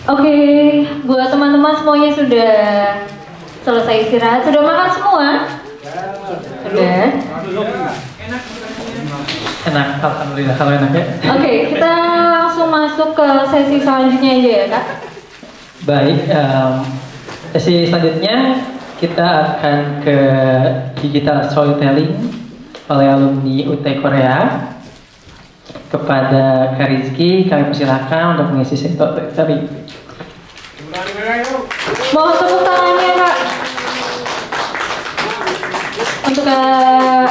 Oke, buat teman-teman semuanya sudah selesai istirahat, sudah makan semua? Sudah. Enak, alhamdulillah kalau enak ya. Oke, kita langsung masuk ke sesi selanjutnya aja ya Kak. Baik, sesi selanjutnya kita akan ke digital storytelling oleh alumni UT Korea. Kepada Kak Rizky, kami persilahkan untuk mengisi sektor storytelling. Mohon tepuk tangannya Kak. Untuk Kak.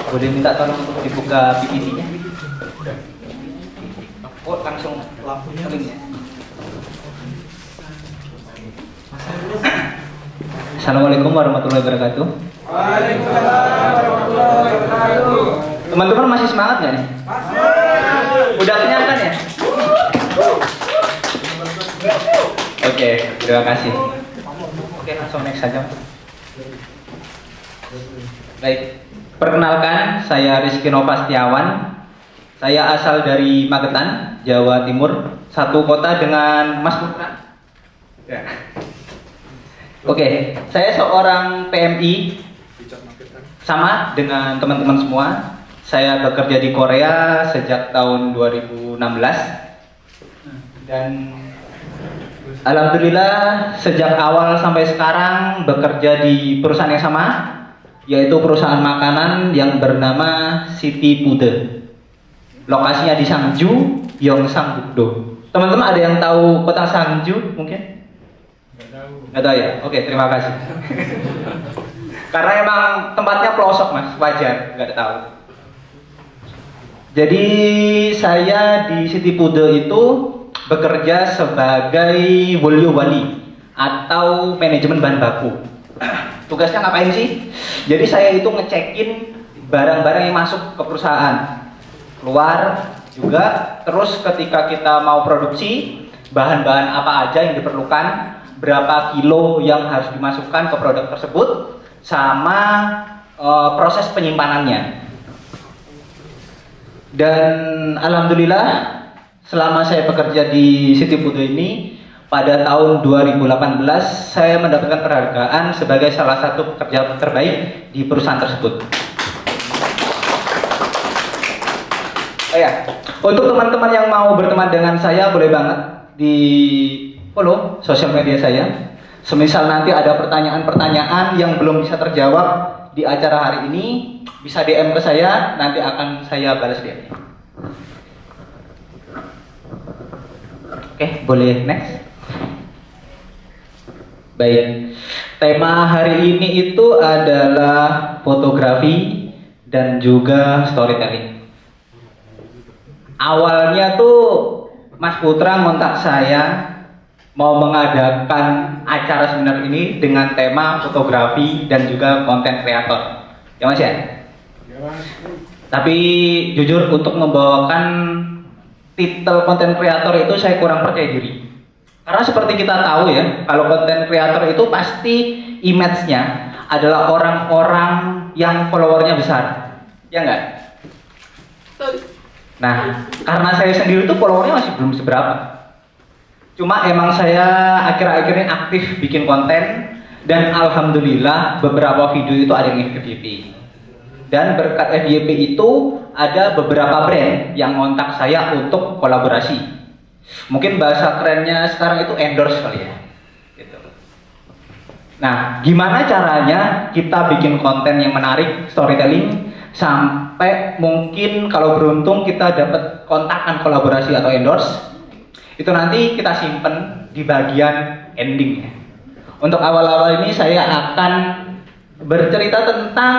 Boleh minta tolong untuk dibuka PPT-nya? Oh, langsung lampunya linknya. Assalamualaikum warahmatullahi wabarakatuh. Waalaikumsalam warahmatullahi wabarakatuh. Teman-teman masih semangat nggak nih? Udah kenyang kan ya? Oke, terima kasih. Oke, langsung next saja. Baik, perkenalkan saya Rizky Nova Setiawan. Saya asal dari Magetan, Jawa Timur, satu kota dengan Mas Putra. Ya. Oke, saya seorang PMI, sama dengan teman-teman semua. Saya bekerja di Korea sejak tahun 2016 dan alhamdulillah sejak awal sampai sekarang bekerja di perusahaan yang sama, yaitu perusahaan makanan yang bernama City Pude. Lokasinya di Sangju, Yongsangbuk-do. Teman-teman ada yang tahu kota Sangju mungkin? Nggak tahu ya? Oke, terima kasih. Karena emang tempatnya pelosok mas, wajar, nggak tahu. Jadi saya di City Pude itu bekerja sebagai Wolyo Wali atau manajemen bahan baku. Tugasnya ngapain sih? Jadi saya itu ngecekin barang-barang yang masuk ke perusahaan, keluar juga. Terus ketika kita mau produksi, bahan-bahan apa aja yang diperlukan, berapa kilo yang harus dimasukkan ke produk tersebut, sama proses penyimpanannya. Dan alhamdulillah selama saya bekerja di City Pude ini, pada tahun 2018 saya mendapatkan penghargaan sebagai salah satu pekerja terbaik di perusahaan tersebut. Ya, untuk teman-teman yang mau berteman dengan saya boleh banget di follow sosial media saya. Semisal nanti ada pertanyaan-pertanyaan yang belum bisa terjawab di acara hari ini, bisa DM ke saya, nanti akan saya balas DM. Oke, boleh next. Baik, tema hari ini itu adalah fotografi dan juga storytelling. Awalnya tuh Mas Putra ngontak saya mau mengadakan acara seminar ini dengan tema fotografi dan juga konten kreator. Ya mas ya? Tapi jujur untuk membawakan titel konten kreator itu saya kurang percaya diri. Karena seperti kita tahu ya, kalau konten kreator itu pasti image-nya adalah orang-orang yang followernya besar. Ya enggak? Nah, karena saya sendiri tuh followernya masih belum seberapa. Cuma emang saya akhir-akhir ini aktif bikin konten dan alhamdulillah beberapa video itu ada yang FYP. Dan berkat FYP itu ada beberapa brand yang ngontak saya untuk kolaborasi. Mungkin bahasa kerennya sekarang itu endorse kali ya. Gitu. Nah, gimana caranya kita bikin konten yang menarik, storytelling, sampai mungkin kalau beruntung kita dapat kontakan kolaborasi atau endorse, itu nanti kita simpen di bagian endingnya. Untuk awal-awal ini saya akan bercerita tentang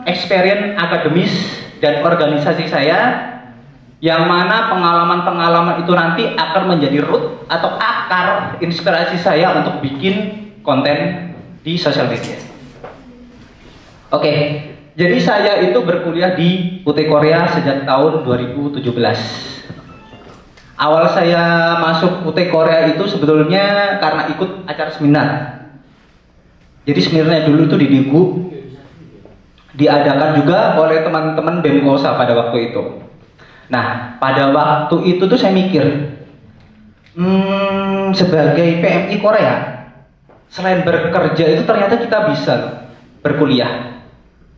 experience akademis dan organisasi saya, yang mana pengalaman-pengalaman itu nanti akan menjadi root atau akar inspirasi saya untuk bikin konten di sosial media. Oke, jadi saya itu berkuliah di UT Korea sejak tahun 2017. Awal saya masuk UT Korea itu sebetulnya karena ikut acara seminar. Jadi seminarnya dulu itu di Daegu. diadakan juga oleh teman-teman BEM Kosa pada waktu itu. Nah, pada waktu itu tuh saya mikir, sebagai PMI Korea, selain bekerja itu ternyata kita bisa berkuliah.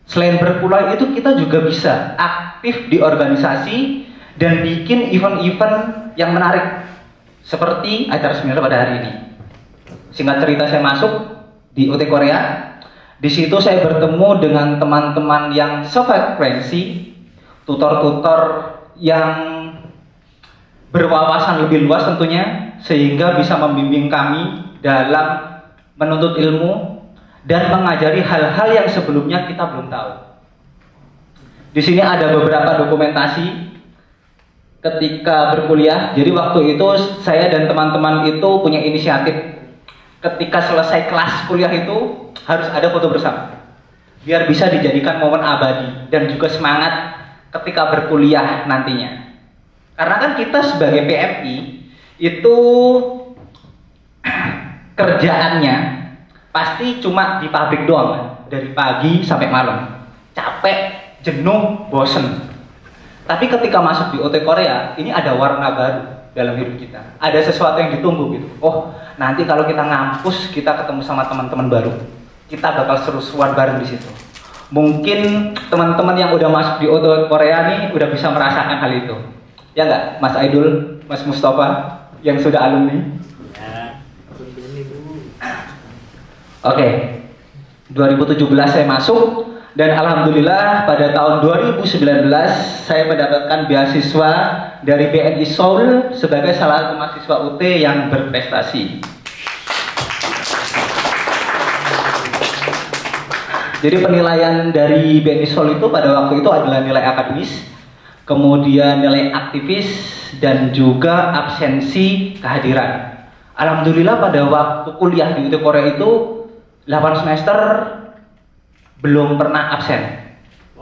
Selain berkuliah itu kita juga bisa aktif di organisasi dan bikin event-event yang menarik seperti acara seminar pada hari ini. Singkat cerita, saya masuk di UT Korea. Di situ saya bertemu dengan teman-teman yang sefrekuensi, tutor-tutor yang berwawasan lebih luas tentunya, sehingga bisa membimbing kami dalam menuntut ilmu dan mengajari hal-hal yang sebelumnya kita belum tahu. Di sini ada beberapa dokumentasi ketika berkuliah. Jadi waktu itu saya dan teman-teman itu punya inisiatif, ketika selesai kelas kuliah itu harus ada foto bersama, biar bisa dijadikan momen abadi dan juga semangat ketika berkuliah nantinya. Karena kan kita sebagai PMI itu kerjaannya pasti cuma di pabrik doang, dari pagi sampai malam, capek, jenuh, bosen. Tapi ketika masuk di OT Korea, ini ada warna baru dalam hidup kita. Ada sesuatu yang ditunggu gitu. Oh, nanti kalau kita ngampus, kita ketemu sama teman-teman baru. Kita bakal seru-seruan bareng di situ. Mungkin teman-teman yang udah masuk di OT Korea nih udah bisa merasakan hal itu. Ya nggak, Mas Aidul, Mas Mustafa yang sudah alumni? Ya, Oke, 2017 saya masuk dan alhamdulillah pada tahun 2019 saya mendapatkan beasiswa dari BNI Seoul sebagai salah satu mahasiswa UT yang berprestasi. Jadi penilaian dari BNI Seoul itu pada waktu itu adalah nilai akademis, kemudian nilai aktivis, dan juga absensi kehadiran. Alhamdulillah pada waktu kuliah di UT Korea itu 8 semester belum pernah absen.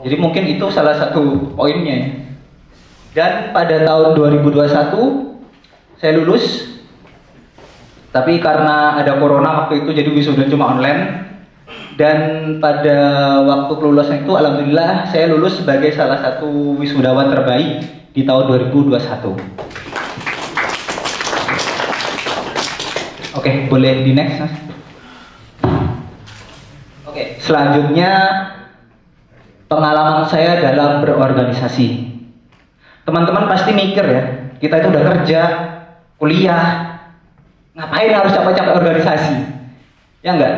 Jadi mungkin itu salah satu poinnya. Dan pada tahun 2021 saya lulus, tapi karena ada corona waktu itu jadi wisuda cuma online. Dan pada waktu kelulusan itu alhamdulillah saya lulus sebagai salah satu wisudawan terbaik di tahun 2021. Oke, boleh di next, Mas? Oke, selanjutnya pengalaman saya dalam berorganisasi. Teman-teman pasti mikir ya, kita itu udah kerja, kuliah, ngapain harus capek-capek organisasi? Ya enggak?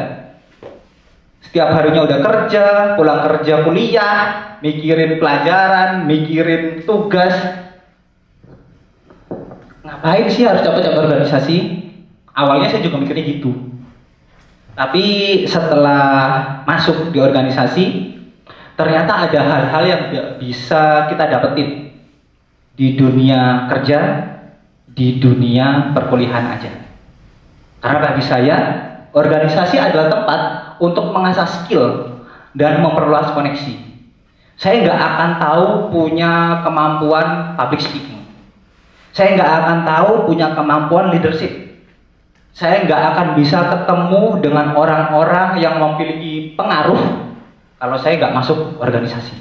Setiap harinya udah kerja, pulang kerja kuliah, mikirin pelajaran, mikirin tugas. Ngapain sih harus capek-capek organisasi? Awalnya saya juga mikirnya gitu. Tapi setelah masuk di organisasi, ternyata ada hal-hal yang bisa kita dapetin di dunia kerja, di dunia perkuliahan aja. Karena bagi saya, organisasi adalah tempat untuk mengasah skill dan memperluas koneksi. Saya nggak akan tahu punya kemampuan public speaking. Saya nggak akan tahu punya kemampuan leadership. Saya nggak akan bisa ketemu dengan orang-orang yang memiliki pengaruh kalau saya nggak masuk organisasi.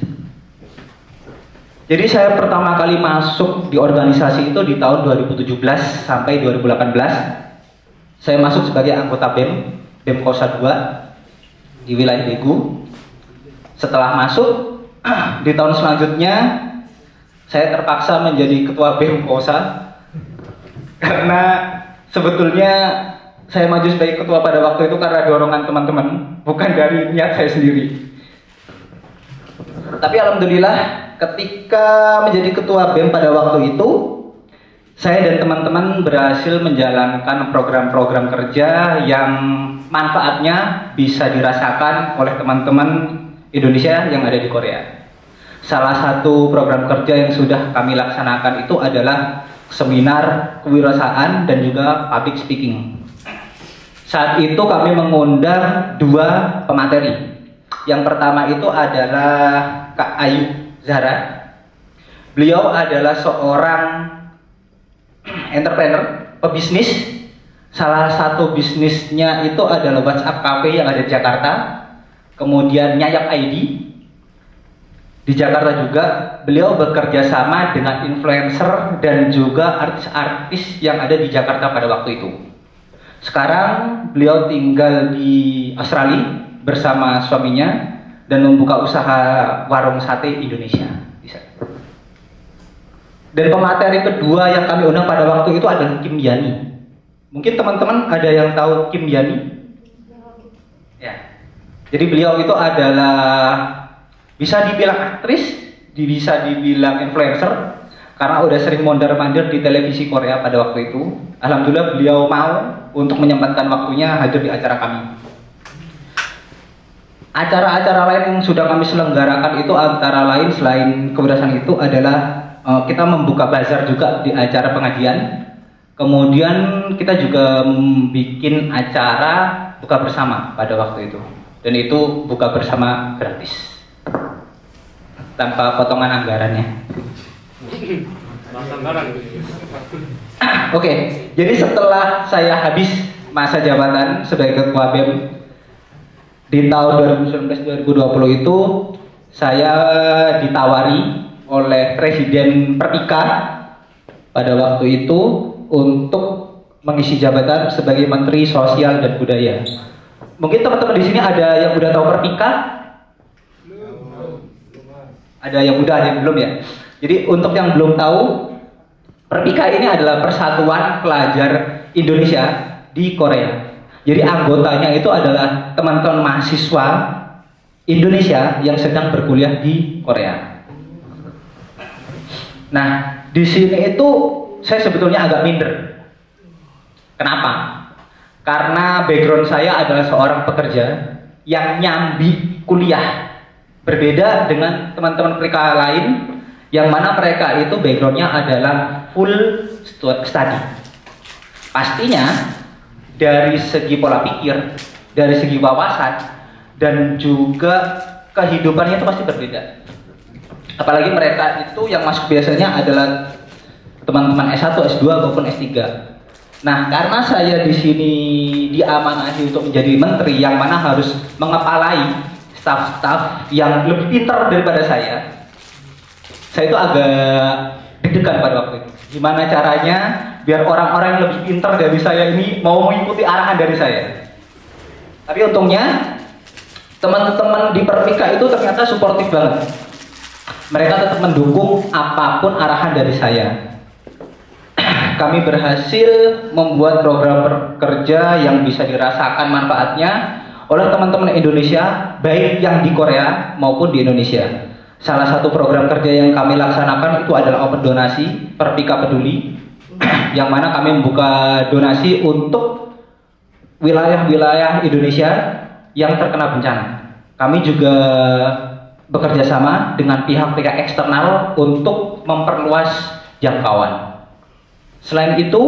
Jadi saya pertama kali masuk di organisasi itu di tahun 2017 sampai 2018. Saya masuk sebagai anggota BEM Kosa 2 di wilayah Daegu. Setelah masuk di tahun selanjutnya saya terpaksa menjadi ketua BEM Kosa karena sebetulnya saya maju sebagai ketua pada waktu itu karena dorongan teman-teman, bukan dari niat saya sendiri. Tapi alhamdulillah ketika menjadi ketua BEM pada waktu itu, saya dan teman-teman berhasil menjalankan program-program kerja yang manfaatnya bisa dirasakan oleh teman-teman Indonesia yang ada di Korea. Salah satu program kerja yang sudah kami laksanakan itu adalah seminar kewirausahaan dan juga public speaking. Saat itu kami mengundang 2 pemateri. Yang pertama itu adalah Kak Ayu Zahra. Beliau adalah seorang entrepreneur, pebisnis. Salah satu bisnisnya itu adalah WhatsApp Cafe yang ada di Jakarta. Kemudian Nyayap ID Di Jakarta juga beliau bekerja sama dengan influencer dan juga artis-artis yang ada di Jakarta pada waktu itu. Sekarang beliau tinggal di Australia bersama suaminya dan membuka usaha warung sate Indonesia. Dan pemateri kedua yang kami undang pada waktu itu adalah Kim Yani. Mungkin teman-teman ada yang tahu Kim Yani? Ya. Jadi beliau itu adalah bisa dibilang aktris, bisa dibilang influencer, karena udah sering mondar-mandir di televisi Korea pada waktu itu. Alhamdulillah beliau mau untuk menyempatkan waktunya hadir di acara kami. Acara-acara lain yang sudah kami selenggarakan itu antara lain selain keberhasilan itu adalah kita membuka bazar juga di acara pengajian. Kemudian kita juga bikin acara buka bersama pada waktu itu. Dan itu buka bersama gratis. Tanpa potongan anggarannya. Oke, jadi setelah saya habis masa jabatan sebagai ketua BEM di tahun 2019-2020 itu saya ditawari oleh Presiden Perpika pada waktu itu untuk mengisi jabatan sebagai Menteri Sosial dan Budaya. Mungkin teman-teman di sini ada yang udah tahu Perpika? Ada yang udah, ada yang belum ya? Jadi untuk yang belum tahu, Perpika ini adalah Persatuan Pelajar Indonesia di Korea. Jadi anggotanya itu adalah teman-teman mahasiswa Indonesia yang sedang berkuliah di Korea. Nah, di sini itu saya sebetulnya agak minder. Kenapa? Karena background saya adalah seorang pekerja yang nyambi kuliah. Berbeda dengan teman-teman mereka lain yang mana mereka itu backgroundnya adalah full study. Pastinya dari segi pola pikir, dari segi wawasan, dan juga kehidupannya itu pasti berbeda. Apalagi mereka itu yang masuk biasanya adalah teman-teman S1, S2 maupun S3. Nah, karena saya di sini diamanahi untuk menjadi menteri yang mana harus mengepalai staf-staf yang lebih pintar daripada saya itu agak deg-degan pada waktu itu. Gimana caranya biar orang-orang yang lebih pintar dari saya ini mau mengikuti arahan dari saya. Tapi untungnya teman-teman di Perpika itu ternyata suportif banget. Mereka tetap mendukung apapun arahan dari saya. Kami berhasil membuat program kerja yang bisa dirasakan manfaatnya oleh teman-teman Indonesia, baik yang di Korea maupun di Indonesia. Salah satu program kerja yang kami laksanakan itu adalah Open Donasi Perpika Peduli, yang mana kami membuka donasi untuk wilayah-wilayah Indonesia yang terkena bencana. Kami juga bekerja sama dengan pihak-pihak eksternal untuk memperluas jangkauan. Selain itu,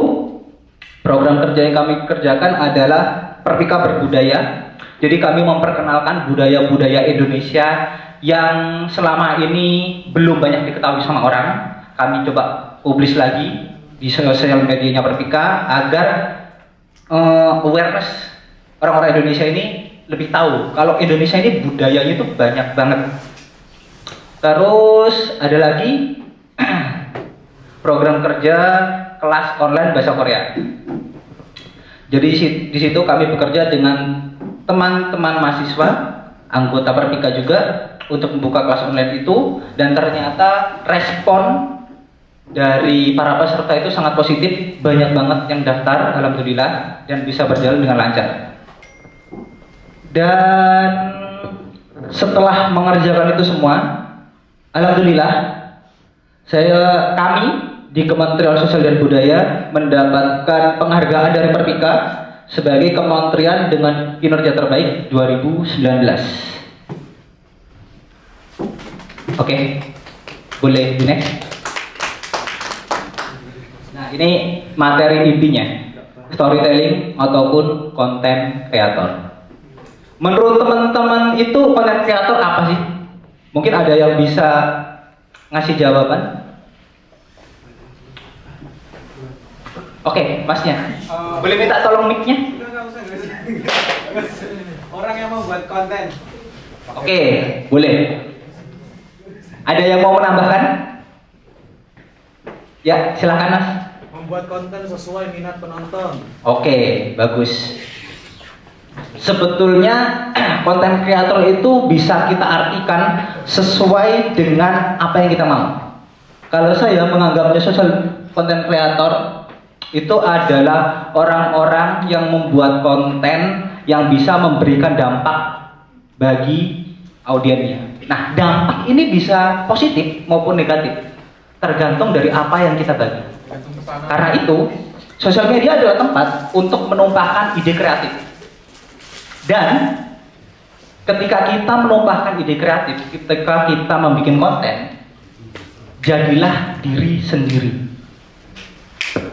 program kerja yang kami kerjakan adalah Perpika Berbudaya. Jadi kami memperkenalkan budaya-budaya Indonesia yang selama ini belum banyak diketahui sama orang. Kami coba publish lagi di sosial medianya Perpika agar awareness orang-orang Indonesia ini lebih tahu kalau Indonesia ini budayanya itu banyak banget. Terus ada lagi program kerja kelas online bahasa Korea. Jadi di situ kami bekerja dengan teman-teman mahasiswa, anggota Perpika juga untuk membuka kelas online itu, dan ternyata respon dari para peserta itu sangat positif, banyak banget yang daftar, alhamdulillah, dan bisa berjalan dengan lancar. Dan setelah mengerjakan itu semua, alhamdulillah, kami di Kementerian Sosial dan Budaya mendapatkan penghargaan dari Perpika sebagai kementerian dengan kinerja terbaik 2019. Oke, boleh di next. Nah, ini materi intinya, storytelling ataupun konten kreator. Menurut teman-teman itu konten kreator apa sih? Mungkin ada yang bisa ngasih jawaban? Oke, masnya. Boleh minta tolong mic-nya? Enggak usah. Orang yang mau buat konten. Oke, boleh. Ada yang mau menambahkan? Ya, silakan Mas. Membuat konten sesuai minat penonton. Oke, bagus. Sebetulnya konten kreator itu bisa kita artikan sesuai dengan apa yang kita mau. Kalau saya menganggapnya social content creator itu adalah orang-orang yang membuat konten yang bisa memberikan dampak bagi audiennya. Nah, dampak ini bisa positif maupun negatif, tergantung dari apa yang kita bagi. Karena itu, sosial media adalah tempat untuk menumpahkan ide kreatif. Dan ketika kita menumpahkan ide kreatif, ketika kita membuat konten, jadilah diri sendiri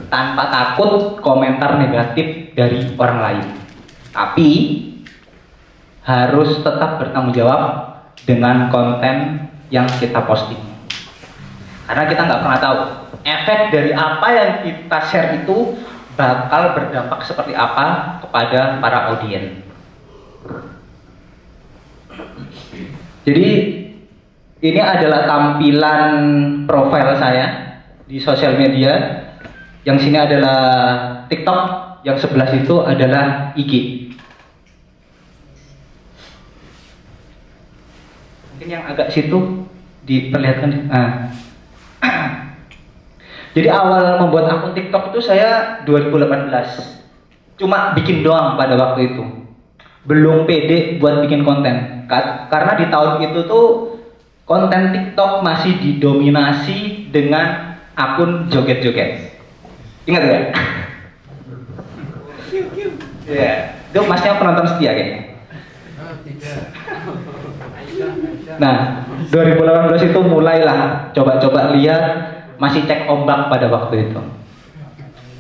tanpa takut komentar negatif dari orang lain. Tapi harus tetap bertanggung jawab dengan konten yang kita posting. Karena kita nggak pernah tahu efek dari apa yang kita share itu bakal berdampak seperti apa kepada para audiens. Jadi ini adalah tampilan profil saya di sosial media. Yang sini adalah TikTok, yang sebelah situ adalah IG. Mungkin yang agak situ diperlihatkan. Jadi awal membuat akun TikTok itu saya 2018. Cuma bikin doang pada waktu itu. Belum pede buat bikin konten. Karena di tahun itu tuh konten TikTok masih didominasi dengan akun joget-joget. Ingat ya? Iya. Itu masnya penonton setia kayaknya. Nah, 2018 itu mulailah coba-coba lihat, masih cek ombak pada waktu itu.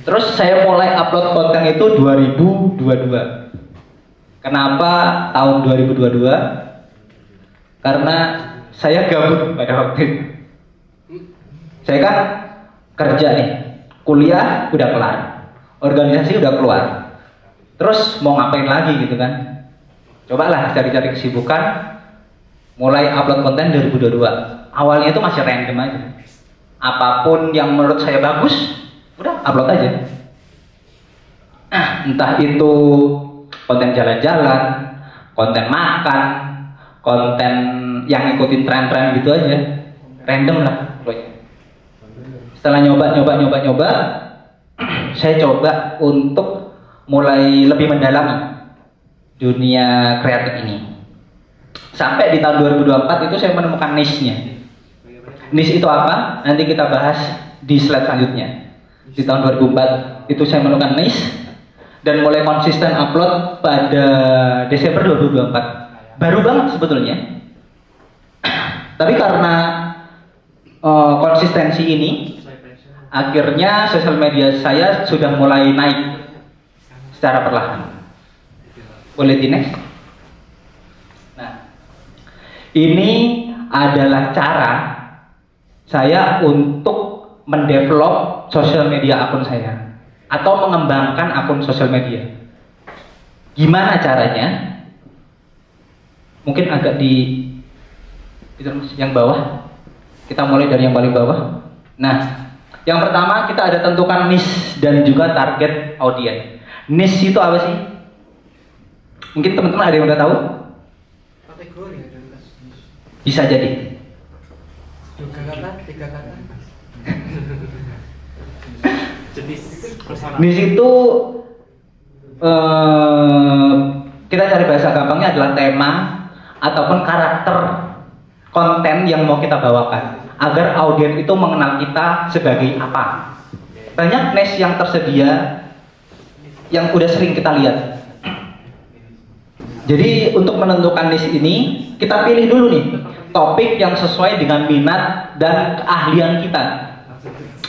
Terus saya mulai upload konten itu 2022. Kenapa tahun 2022? Karena saya gabut pada waktu itu. Saya kan kerja nih, kuliah udah kelar, organisasi udah keluar. Terus mau ngapain lagi gitu kan? Cobalah cari-cari kesibukan. Mulai upload konten 2022. Awalnya itu masih random aja. Apapun yang menurut saya bagus, udah upload aja. Entah itu konten jalan-jalan, konten makan, konten yang ngikutin tren-tren gitu aja, random lah. Setelah nyoba, saya coba untuk mulai lebih mendalami dunia kreatif ini. Sampai di tahun 2024 itu saya menemukan niche-nya. Niche itu apa? Nanti kita bahas di slide selanjutnya. Di tahun 2004 itu saya menemukan niche dan mulai konsisten upload pada Desember 2024. Baru banget sebetulnya. Tapi karena konsistensi ini, akhirnya sosial media saya sudah mulai naik secara perlahan. Boleh di next? Nah, ini adalah cara saya untuk mendevelop sosial media akun saya atau mengembangkan akun sosial media. Gimana caranya? Mungkin agak di yang bawah. Kita mulai dari yang paling bawah. Nah, yang pertama kita ada tentukan niche dan juga target audiens. Niche itu apa sih? Mungkin teman-teman ada yang udah tahu? Kategori. Bisa jadi. Tiga kata. Jenis personal. Niche itu kita cari bahasa gampangnya adalah tema ataupun karakter konten yang mau kita bawakan agar audiens itu mengenal kita sebagai apa. Banyak niche yang tersedia yang udah sering kita lihat. Jadi untuk menentukan niche ini kita pilih dulu nih topik yang sesuai dengan minat dan keahlian kita.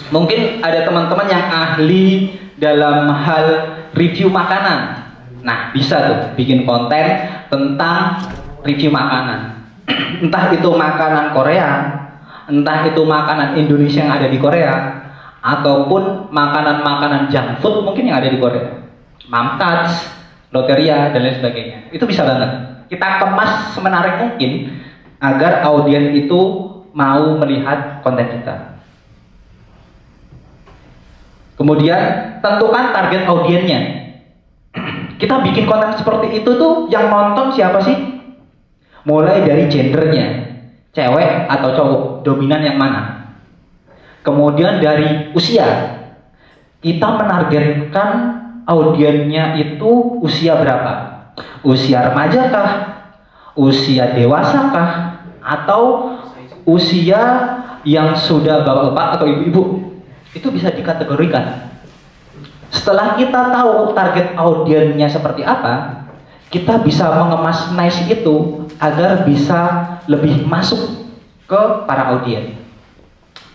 Mungkin ada teman-teman yang ahli dalam hal review makanan. Nah, bisa tuh bikin konten tentang review makanan. Entah itu makanan Korea, entah itu makanan Indonesia yang ada di Korea, ataupun makanan-makanan junk food mungkin yang ada di Korea, Mamtats, Loteria, dan lain sebagainya. Itu bisa banget kita kemas semenarik mungkin agar audiens itu mau melihat konten kita. Kemudian tentukan target audiennya. Kita bikin konten seperti itu tuh yang nonton siapa sih? Mulai dari gendernya, cewek atau cowok, dominan yang mana. Kemudian dari usia, kita menargetkan audiennya itu usia berapa? Usia remaja kah? Usia dewasa kah? Atau usia yang sudah bapak-bapak atau ibu-ibu? Itu bisa dikategorikan. Setelah kita tahu target audiennya seperti apa, kita bisa mengemas niche itu agar bisa lebih masuk ke para audien.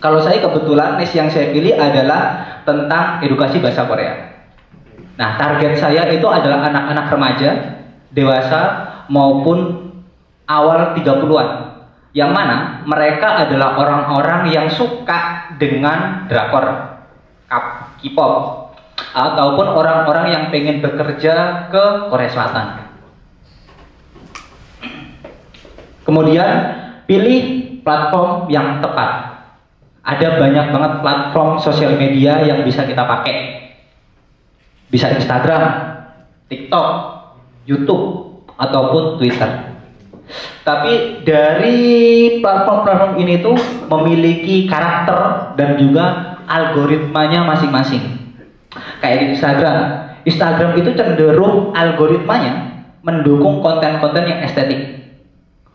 Kalau saya kebetulan niche yang saya pilih adalah tentang edukasi bahasa Korea. Nah, target saya itu adalah anak-anak remaja, dewasa maupun awal 30-an. Yang mana mereka adalah orang-orang yang suka dengan drakor, K-pop, ataupun orang-orang yang pengen bekerja ke Korea Selatan. Kemudian pilih platform yang tepat. Ada banyak banget platform sosial media yang bisa kita pakai. Bisa Instagram, TikTok, YouTube, ataupun Twitter. Tapi dari platform-platform ini tuh memiliki karakter dan juga algoritmanya masing-masing. Kayak di Instagram itu cenderung algoritmanya mendukung konten-konten yang estetik,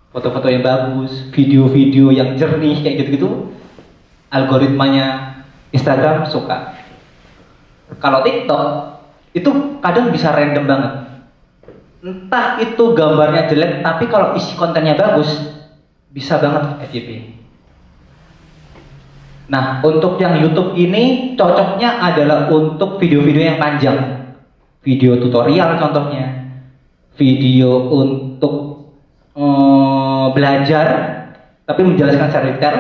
foto-foto yang bagus, video-video yang jernih kayak gitu-gitu. Algoritmanya Instagram suka. Kalau TikTok itu kadang bisa random banget. Entah itu gambarnya jelek, tapi kalau isi kontennya bagus, bisa banget FYP. Nah, untuk yang YouTube ini cocoknya adalah untuk video-video yang panjang. Video tutorial contohnya. Video untuk belajar, tapi menjelaskan secara detail,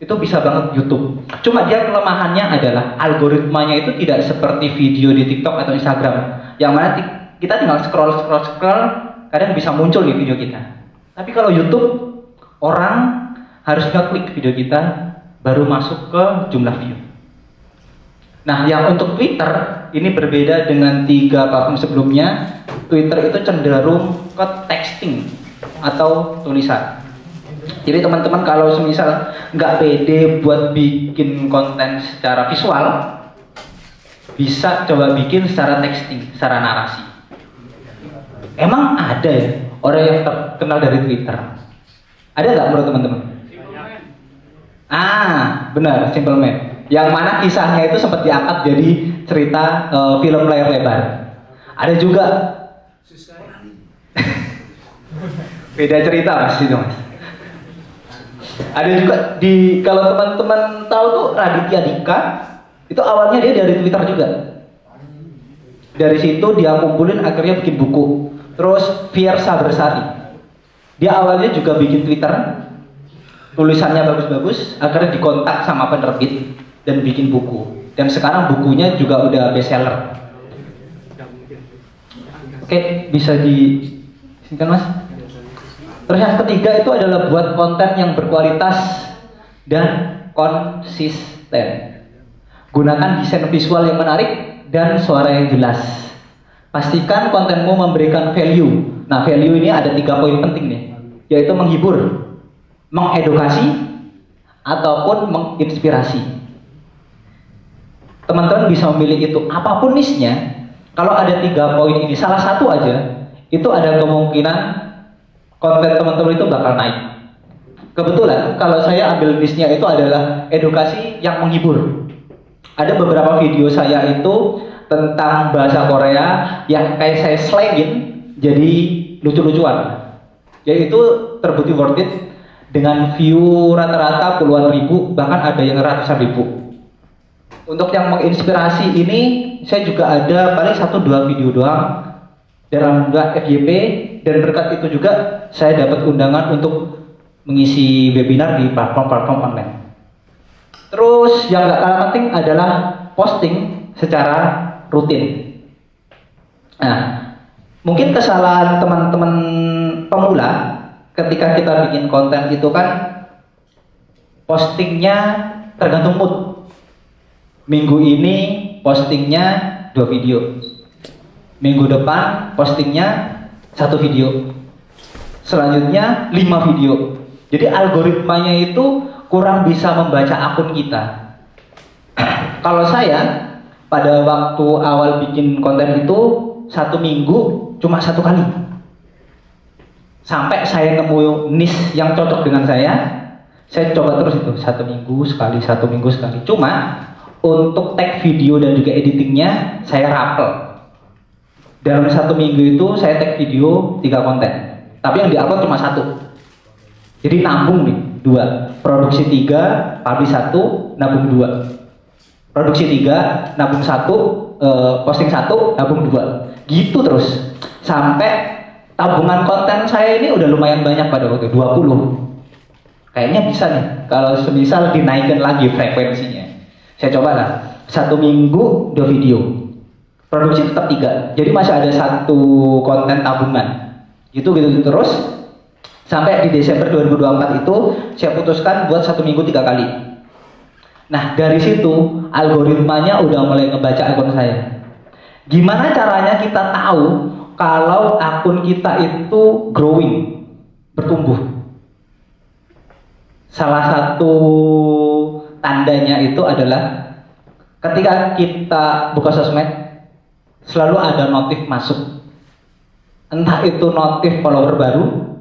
itu bisa banget YouTube. Cuma dia kelemahannya adalah algoritmanya itu tidak seperti video di TikTok atau Instagram, yang mana kita tinggal scroll, kadang bisa muncul di video kita. Tapi kalau YouTube, orang harus ngeklik video kita baru masuk ke jumlah view. Nah, yang untuk Twitter ini berbeda dengan 3 platform sebelumnya. Twitter itu cenderung ke texting atau tulisan. Jadi teman-teman kalau semisal nggak pede buat bikin konten secara visual, bisa coba bikin secara texting, secara narasi. Emang ada ya orang yang terkenal dari Twitter? Ada nggak menurut teman-teman? Benar, Simple Man. Yang mana kisahnya itu sempat diangkat jadi cerita film layar lebar. Ada juga. Beda cerita mas itu mas. Ada juga kalau teman-teman tahu tuh Raditya Dika, itu awalnya dia dari Twitter juga. Dari situ dia kumpulin akhirnya bikin buku. Terus Fiersa Bersari, dia awalnya juga bikin Twitter, tulisannya bagus-bagus, akhirnya dikontak sama penerbit dan bikin buku. Dan sekarang bukunya juga udah bestseller. Oke, bisa disingkat mas. Terus yang ketiga itu adalah buat konten yang berkualitas dan konsisten. Gunakan desain visual yang menarik dan suara yang jelas. Pastikan kontenmu memberikan value. Nah, value ini ada 3 poin penting nih, yaitu menghibur, mengedukasi, ataupun menginspirasi. Teman-teman bisa memilih itu apapun niche-nya. Kalau ada 3 poin ini, salah satu aja, itu ada kemungkinan konten teman-teman itu bakal naik. Kebetulan kalau saya ambil niche-nya itu adalah edukasi yang menghibur. Ada beberapa video saya itu tentang bahasa Korea yang kayak saya slangin jadi lucu-lucuan. Yaitu terbukti worth it dengan view rata-rata puluhan ribu, bahkan ada yang ratusan ribu. Untuk yang menginspirasi ini, saya juga ada paling 1-2 video doang dalam FYP, dan berkat itu juga saya dapat undangan untuk mengisi webinar di platform-platform online. Terus yang gak kalah penting adalah posting secara rutin. Nah, mungkin kesalahan teman-teman pemula ketika kita bikin konten itu kan postingnya tergantung mood. Minggu ini postingnya 2 video. Minggu depan postingnya 1 video. Selanjutnya 5 video. Jadi algoritmanya itu kurang bisa membaca akun kita. Kalau saya pada waktu awal bikin konten itu 1 minggu cuma 1 kali. Sampai saya nemu niche yang cocok dengan saya coba terus itu 1 minggu sekali, 1 minggu sekali. Cuma untuk tag video dan juga editingnya saya rapel. Dalam 1 minggu itu saya tag video 3 konten, tapi yang diupload cuma 1. Jadi nabung nih 2, produksi 3, publish 1, nabung 2. Produksi 3, nabung 1, posting 1, nabung 2. Gitu terus. Sampai tabungan konten saya ini udah lumayan banyak pada waktu itu, 20. Kayaknya bisa nih, kalau semisal dinaikkan lagi frekuensinya. Saya coba lah, 1 minggu 2 video. Produksi tetap 3. Jadi masih ada 1 konten tabungan. Gitu terus. Sampai di Desember 2024 itu, saya putuskan buat 1 minggu 3 kali. Nah, dari situ algoritmanya udah mulai ngebaca akun saya. Gimana caranya kita tahu kalau akun kita itu growing, bertumbuh? Salah satu tandanya itu adalah ketika kita buka sosmed, selalu ada notif masuk. Entah itu notif follower baru,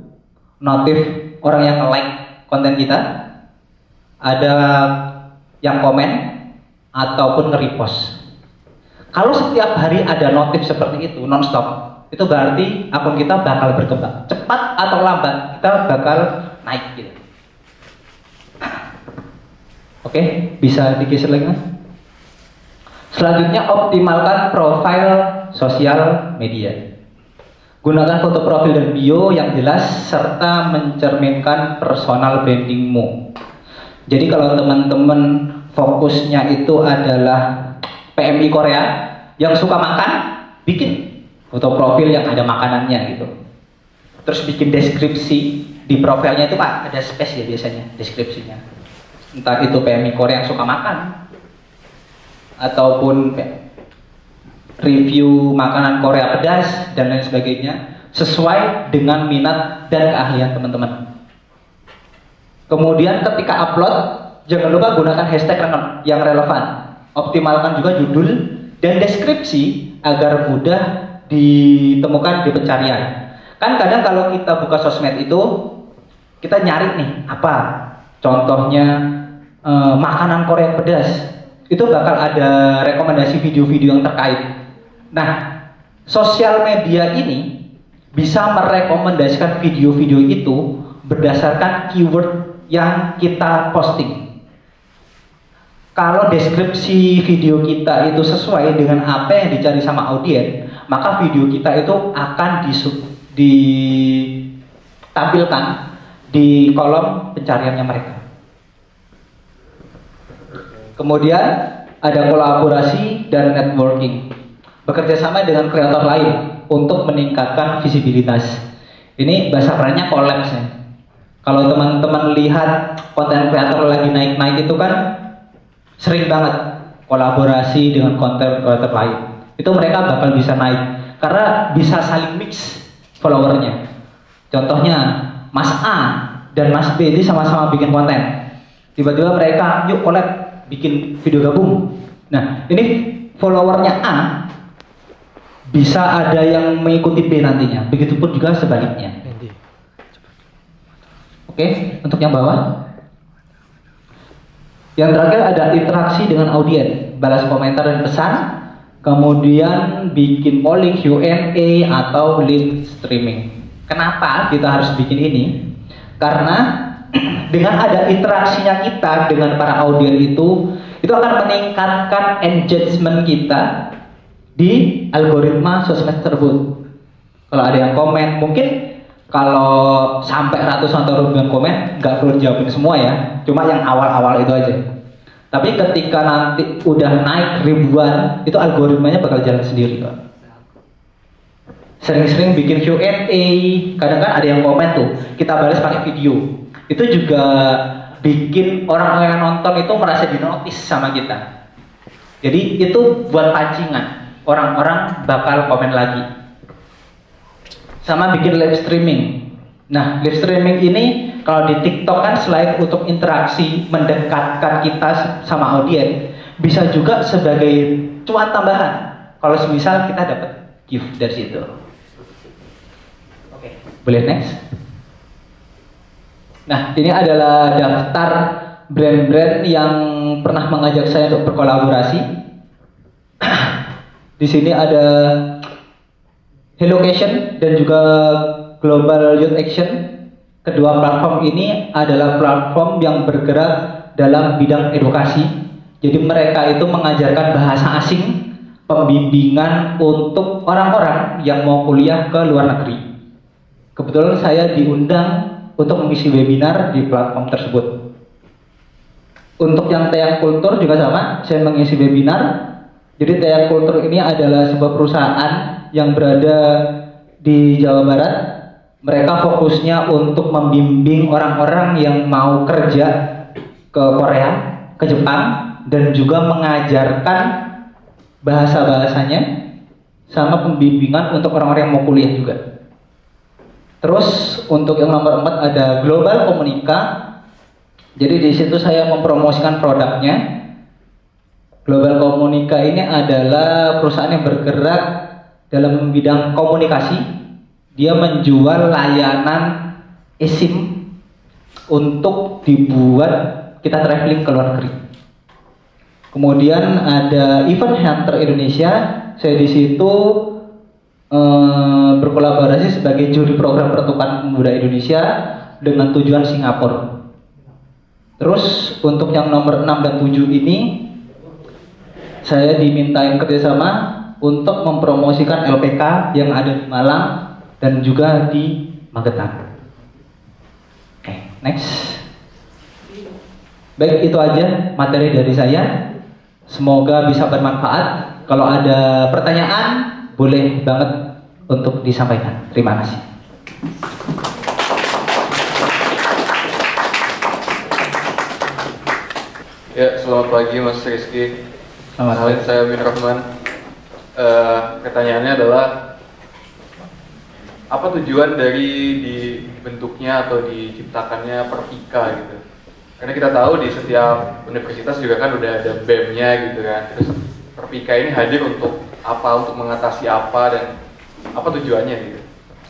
notif orang yang like konten kita, ada yang komen ataupun nge-repost. Kalau setiap hari ada notif seperti itu non-stop, itu berarti akun kita bakal berkembang. Cepat atau lambat kita bakal naik gitu. Oke, bisa digeser lagi Mas? Selanjutnya optimalkan profil sosial media. Gunakan foto profil dan bio yang jelas serta mencerminkan personal brandingmu. Jadi kalau teman-teman fokusnya itu adalah PMI Korea yang suka makan, bikin foto profil yang ada makanannya gitu. Terus bikin deskripsi di profilnya itu Pak, ada space ya biasanya deskripsinya. Entah itu PMI Korea yang suka makan ataupun review makanan Korea pedas dan lain sebagainya, sesuai dengan minat dan keahlian teman-teman. Kemudian ketika upload, jangan lupa gunakan hashtag yang relevan. Optimalkan juga judul dan deskripsi agar mudah ditemukan di pencarian. Kan kadang kalau kita buka sosmed itu, kita nyari nih apa? Contohnya makanan Korea pedas. Itu bakal ada rekomendasi video-video yang terkait. Nah, sosial media ini bisa merekomendasikan video-video itu berdasarkan keyword yang kita posting. Kalau deskripsi video kita itu sesuai dengan apa yang dicari sama audiens, maka video kita itu akan ditampilkan di kolom pencariannya mereka. Kemudian ada kolaborasi dan networking. Bekerja sama dengan kreator lain untuk meningkatkan visibilitas. Ini bahasa kerennya collab ya. Kalau teman-teman lihat konten kreator lagi naik-naik itu kan sering banget kolaborasi dengan konten kreator lain. Itu mereka bakal bisa naik karena bisa saling mix followernya. Contohnya Mas A dan Mas B ini sama-sama bikin konten. Tiba-tiba mereka yuk collab bikin video gabung. Nah, ini followernya A bisa ada yang mengikuti B nantinya. Begitupun juga sebaliknya. Oke, untuk yang bawah. Yang terakhir ada interaksi dengan audiens, balas komentar dan pesan, kemudian bikin polling, Q&A atau live streaming. Kenapa kita harus bikin ini? Karena dengan ada interaksinya kita dengan para audiens itu akan meningkatkan engagement kita di algoritma sosmed tersebut. Kalau ada yang komen, mungkin kalau sampai ratusan atau ribuan komen nggak perlu dijawabin semua ya, cuma yang awal-awal itu aja. Tapi ketika nanti udah naik ribuan, itu algoritmanya bakal jalan sendiri Pak. Sering-sering bikin Q&A, kadang kan ada yang komen tuh, kita balas pakai video. Itu juga bikin orang yang nonton itu merasa dinotis sama kita. Jadi itu buat pancingan, orang-orang bakal komen lagi. Sama bikin live streaming. Nah, live streaming ini kalau di TikTok kan selain untuk interaksi mendekatkan kita sama audiens, bisa juga sebagai cuan tambahan. Kalau semisal kita dapat gift dari situ. Oke, boleh next. Nah, ini adalah daftar brand-brand yang pernah mengajak saya untuk berkolaborasi. Di sini ada Hellocation dan juga Global Youth Action. Kedua platform ini adalah platform yang bergerak dalam bidang edukasi. Jadi mereka itu mengajarkan bahasa asing, pembimbingan untuk orang-orang yang mau kuliah ke luar negeri. Kebetulan saya diundang untuk mengisi webinar di platform tersebut. Untuk yang Teyang Kultur juga sama, saya mengisi webinar. Jadi Teyang Kultur ini adalah sebuah perusahaan yang berada di Jawa Barat. Mereka fokusnya untuk membimbing orang-orang yang mau kerja ke Korea, ke Jepang, dan juga mengajarkan bahasa-bahasanya, sama pembimbingan untuk orang-orang yang mau kuliah juga. Terus untuk yang nomor 4 ada Global Komunika. Jadi di situ saya mempromosikan produknya. Global Komunika ini adalah perusahaan yang bergerak dalam bidang komunikasi. Dia menjual layanan eSIM untuk dibuat kita traveling ke luar negeri. Kemudian ada Event Hunter Indonesia. Saya di situ berkolaborasi sebagai juri program pertukaran pemuda Indonesia dengan tujuan Singapura. Terus untuk yang nomor 6 dan 7 ini saya dimintain kerjasama untuk mempromosikan LPK yang ada di Malang dan juga di Magetan. Oke, next. Baik, itu aja materi dari saya. Semoga bisa bermanfaat. Kalau ada pertanyaan, boleh banget untuk disampaikan. Terima kasih. Ya, selamat pagi Mas Rizky. Selamat pagi. Saya Bin Rahman. Pertanyaannya adalah, apa tujuan dari dibentuknya atau diciptakannya Perpika gitu? Karena kita tahu di setiap universitas juga kan udah ada BEM-nya gitu kan. Terus Perpika ini hadir untuk apa, untuk mengatasi apa, dan apa tujuannya gitu?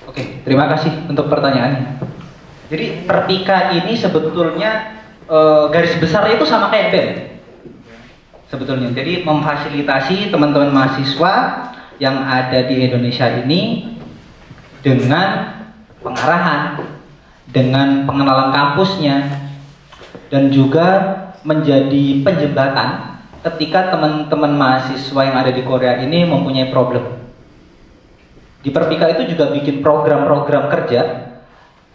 Oke, terima kasih untuk pertanyaannya. Jadi Perpika ini sebetulnya garis besar itu sama kayak BEM sebetulnya. Jadi memfasilitasi teman-teman mahasiswa yang ada di Indonesia ini dengan pengarahan, dengan pengenalan kampusnya, dan juga menjadi penjembatan ketika teman-teman mahasiswa yang ada di Korea ini mempunyai problem. Di Perpika itu juga bikin program-program kerja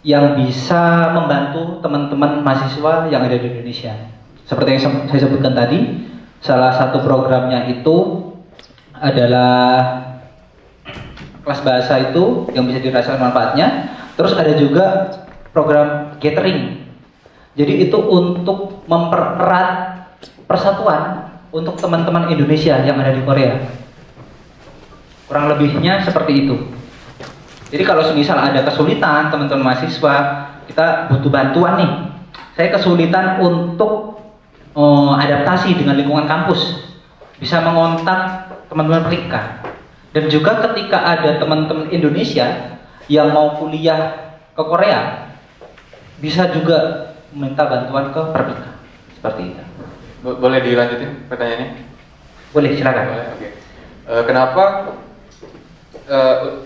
yang bisa membantu teman-teman mahasiswa yang ada di Indonesia. Seperti yang saya sebutkan tadi, salah satu programnya itu adalah kelas bahasa itu yang bisa dirasakan manfaatnya. Terus ada juga program gathering. Jadi itu untuk mempererat persatuan untuk teman-teman Indonesia yang ada di Korea. Kurang lebihnya seperti itu. Jadi kalau semisal ada kesulitan teman-teman mahasiswa, kita butuh bantuan nih. Saya kesulitan untuk adaptasi dengan lingkungan kampus, bisa mengontak teman-teman Perpika. Dan juga ketika ada teman-teman Indonesia yang mau kuliah ke Korea, bisa juga meminta bantuan ke Perpika. Seperti itu. Boleh dilanjutin pertanyaannya? Boleh, silakan. Boleh, oke. Kenapa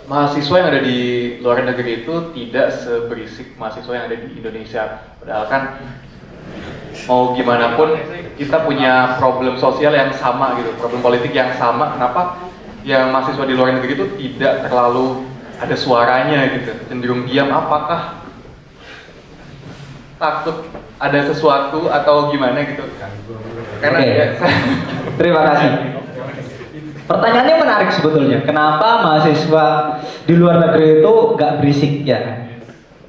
mahasiswa yang ada di luar negeri itu tidak seberisik mahasiswa yang ada di Indonesia? Padahal kan mau gimana pun kita punya problem sosial yang sama gitu, problem politik yang sama. Kenapa yang mahasiswa di luar negeri itu tidak terlalu ada suaranya gitu, cenderung diam? Apakah takut ada sesuatu atau gimana gitu? Karena Oke. ya, Terima kasih. Pertanyaannya menarik sebetulnya. Kenapa mahasiswa di luar negeri itu nggak berisik ya?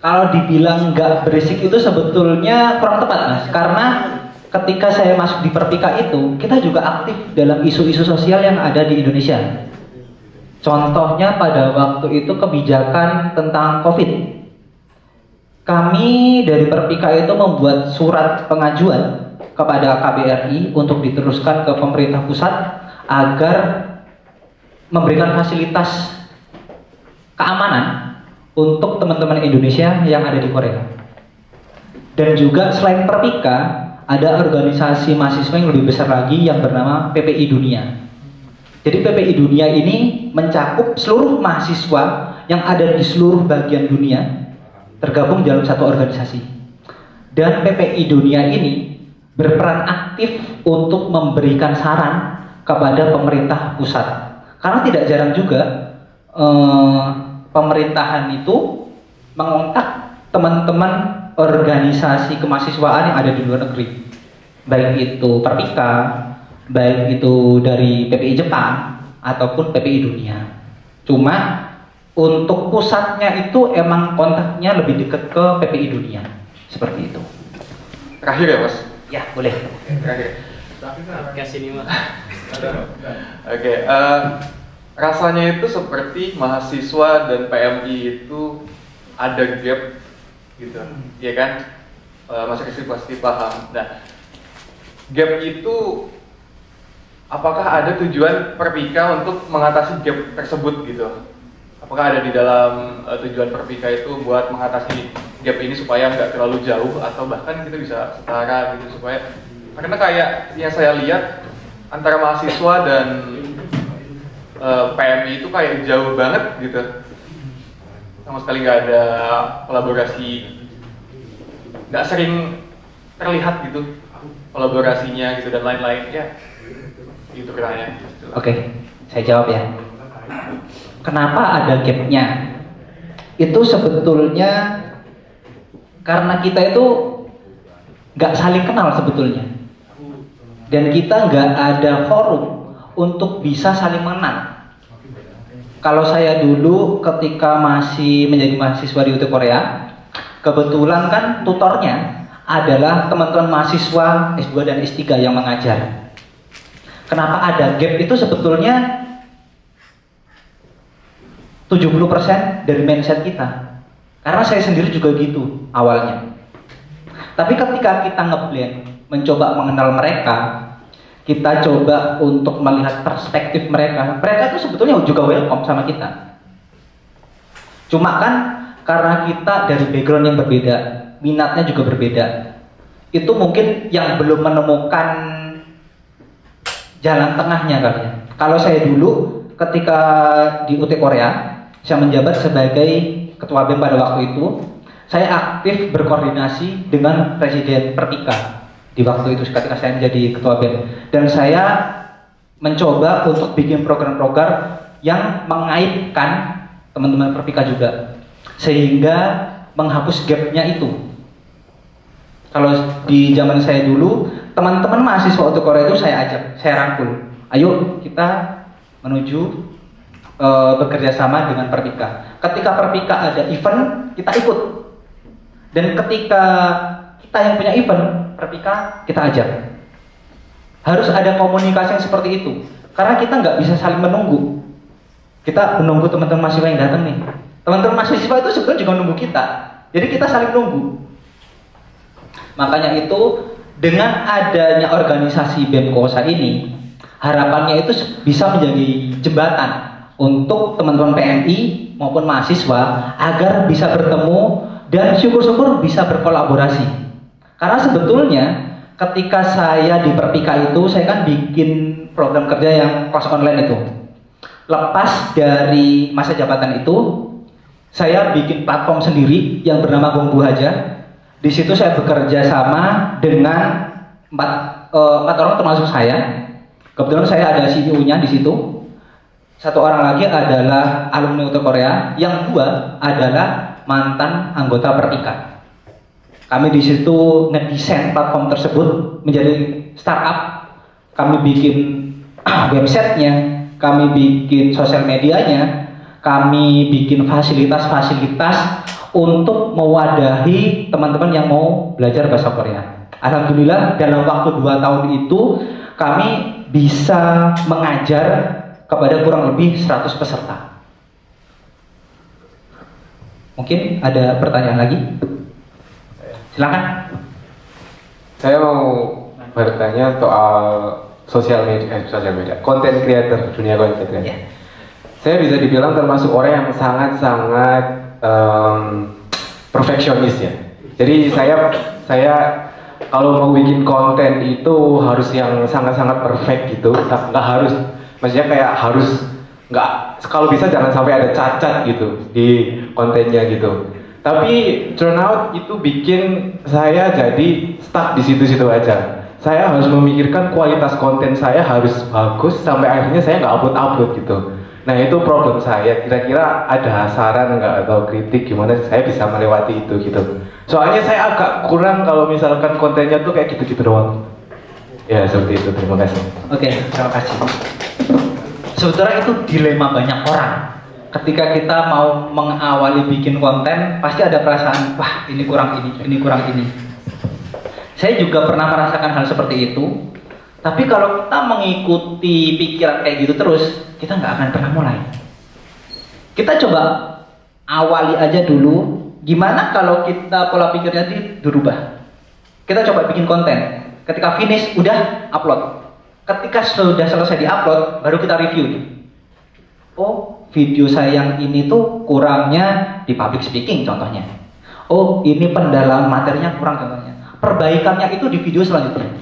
Kalau dibilang nggak berisik itu sebetulnya kurang tepat Mas, karena ketika saya masuk di Perpika itu, kita juga aktif dalam isu-isu sosial yang ada di Indonesia. Contohnya pada waktu itu kebijakan tentang COVID. Kami dari Perpika itu membuat surat pengajuan kepada KBRI untuk diteruskan ke pemerintah pusat agar memberikan fasilitas keamanan untuk teman-teman Indonesia yang ada di Korea. Dan juga selain Perpika, ada organisasi mahasiswa yang lebih besar lagi yang bernama PPI Dunia. Jadi PPI Dunia ini mencakup seluruh mahasiswa yang ada di seluruh bagian dunia tergabung dalam satu organisasi. Dan PPI Dunia ini berperan aktif untuk memberikan saran kepada pemerintah pusat. Karena tidak jarang juga pemerintahan itu mengontak teman-teman organisasi kemahasiswaan yang ada di luar negeri, baik itu Perpika, baik itu dari PPI Jepang ataupun PPI Dunia. Cuma untuk pusatnya itu emang kontaknya lebih dekat ke PPI Dunia, seperti itu. Terakhir ya Mas? Ya boleh. Terakhir. Podcast ini mah. Oke, rasanya itu seperti mahasiswa dan PMI itu ada gap gitu, ya kan? Mas Rizky pasti paham. Nah, gap itu apakah ada tujuan Perpika untuk mengatasi gap tersebut gitu? Apakah ada di dalam tujuan Perpika itu buat mengatasi gap ini supaya nggak terlalu jauh atau bahkan kita bisa setara gitu, supaya karena kayak yang saya lihat antara mahasiswa dan PMI itu kayak jauh banget gitu, sama sekali nggak ada kolaborasi, nggak sering terlihat gitu kolaborasinya gitu dan lain-lain ya, gitu kiranya. Oke, saya jawab ya. Kenapa ada gapnya? Itu sebetulnya karena kita itu nggak saling kenal sebetulnya, dan kita nggak ada forum untuk bisa saling mengenal. Kalau saya dulu ketika masih menjadi mahasiswa di UT Korea, kebetulan kan tutornya adalah teman-teman mahasiswa S2 dan S3 yang mengajar. Kenapa ada gap itu sebetulnya 70% dari mindset kita. Karena saya sendiri juga gitu awalnya. Tapi ketika kita ngeblend, mencoba mengenal mereka, kita coba untuk melihat perspektif mereka. Mereka itu sebetulnya juga welcome sama kita. Cuma kan karena kita dari background yang berbeda, minatnya juga berbeda. Itu mungkin yang belum menemukan jalan tengahnya kali ya. Kalau saya dulu ketika di UT Korea, saya menjabat sebagai ketua BEM pada waktu itu, saya aktif berkoordinasi dengan Presiden Perpika di waktu itu ketika saya menjadi ketua BEM, dan saya mencoba untuk bikin program-program yang mengaitkan teman-teman Perpika juga, sehingga menghapus gapnya itu. Kalau di zaman saya dulu, teman-teman mahasiswa UT Korea itu saya ajak, saya rangkul, ayo kita menuju bekerja sama dengan Perpika. Ketika Perpika ada event, kita ikut, dan ketika kita yang punya event, Perpika kita ajak. Harus ada komunikasi yang seperti itu, karena kita nggak bisa saling menunggu. Kita menunggu teman-teman mahasiswa yang datang nih. Teman-teman mahasiswa itu sebetulnya juga menunggu kita, jadi kita saling nunggu. Makanya itu dengan adanya organisasi BEM Kosa ini, harapannya itu bisa menjadi jembatan untuk teman-teman PMI maupun mahasiswa agar bisa bertemu dan syukur-syukur bisa berkolaborasi. Karena sebetulnya ketika saya di Perpika itu, saya kan bikin program kerja yang kelas online itu. Lepas dari masa jabatan itu, saya bikin platform sendiri yang bernama Gongbu Haja. Di situ saya bekerja sama dengan empat orang termasuk saya. Kebetulan saya ada CEO-nya di situ. Satu orang lagi adalah alumni UT Korea, yang dua adalah mantan anggota Perpika. Kami di situ ngedesain platform tersebut menjadi startup. Kami bikin websitenya, kami bikin sosial medianya, kami bikin fasilitas-fasilitas untuk mewadahi teman-teman yang mau belajar bahasa Korea. Alhamdulillah dalam waktu 2 tahun itu kami bisa mengajar kepada kurang lebih 100 peserta. Mungkin ada pertanyaan lagi? Silakan. Saya mau bertanya soal sosial media, content creator, dunia content creator. Ya. Saya bisa dibilang termasuk orang yang sangat-sangat perfeksionis ya. Jadi saya kalau mau bikin konten itu harus yang sangat-sangat perfect gitu. Nggak harus, maksudnya kayak harus nggak, kalau bisa jangan sampai ada cacat gitu di kontennya gitu. Tapi turnout itu bikin saya jadi stuck di situ-situ aja. Saya harus memikirkan kualitas konten saya harus bagus sampai akhirnya saya nggak upload gitu. Nah itu problem saya. Kira-kira ada saran nggak atau kritik gimana saya bisa melewati itu gitu. Soalnya saya agak kurang kalau misalkan kontennya tuh kayak gitu-gitu doang. Ya seperti itu. Terima kasih. Oke, terima kasih. Sebetulnya itu dilema banyak orang. Ketika kita mau mengawali bikin konten, pasti ada perasaan, wah ini kurang ini kurang ini. Saya juga pernah merasakan hal seperti itu. Tapi kalau kita mengikuti pikiran kayak gitu terus, kita nggak akan pernah mulai. Kita coba awali aja dulu. Gimana kalau kita pola pikirnya dirubah? Kita coba bikin konten. Ketika finish, udah upload. Ketika sudah selesai di-upload, baru kita review. Oh, video saya yang ini tuh kurangnya di public speaking contohnya. Oh, ini pendalaman materinya kurang contohnya. Perbaikannya itu di video selanjutnya.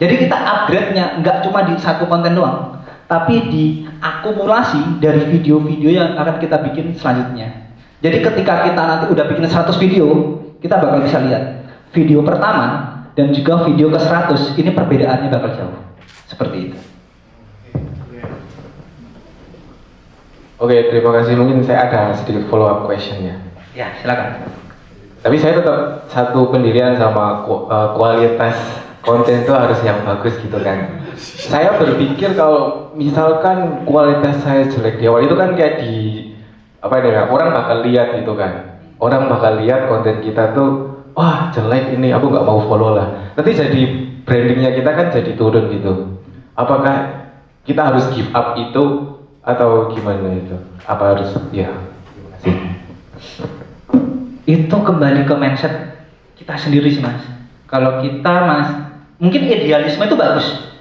Jadi kita upgrade-nya nggak cuma di satu konten doang, tapi diakumulasi dari video-video yang akan kita bikin selanjutnya. Jadi ketika kita nanti udah bikin 100 video, kita bakal bisa lihat video pertama dan juga video ke 100, ini perbedaannya bakal jauh. Seperti itu. Oke, terima kasih. Mungkin saya ada sedikit follow up question ya. Ya, silakan. Tapi saya tetap satu pendirian sama kualitas konten itu harus yang bagus gitu kan. Saya berpikir kalau misalkan kualitas saya jelek di awal itu kan kayak di apa ya, orang bakal lihat gitu kan. Orang bakal lihat konten kita tuh, wah jelek ini, aku nggak mau follow lah. Nanti jadi brandingnya kita kan jadi turun gitu. Apakah kita harus give up itu atau gimana itu? Apa harus ya? Terima kasih. Itu kembali ke mindset kita sendiri sih mas. Kalau kita mas, mungkin idealisme itu bagus.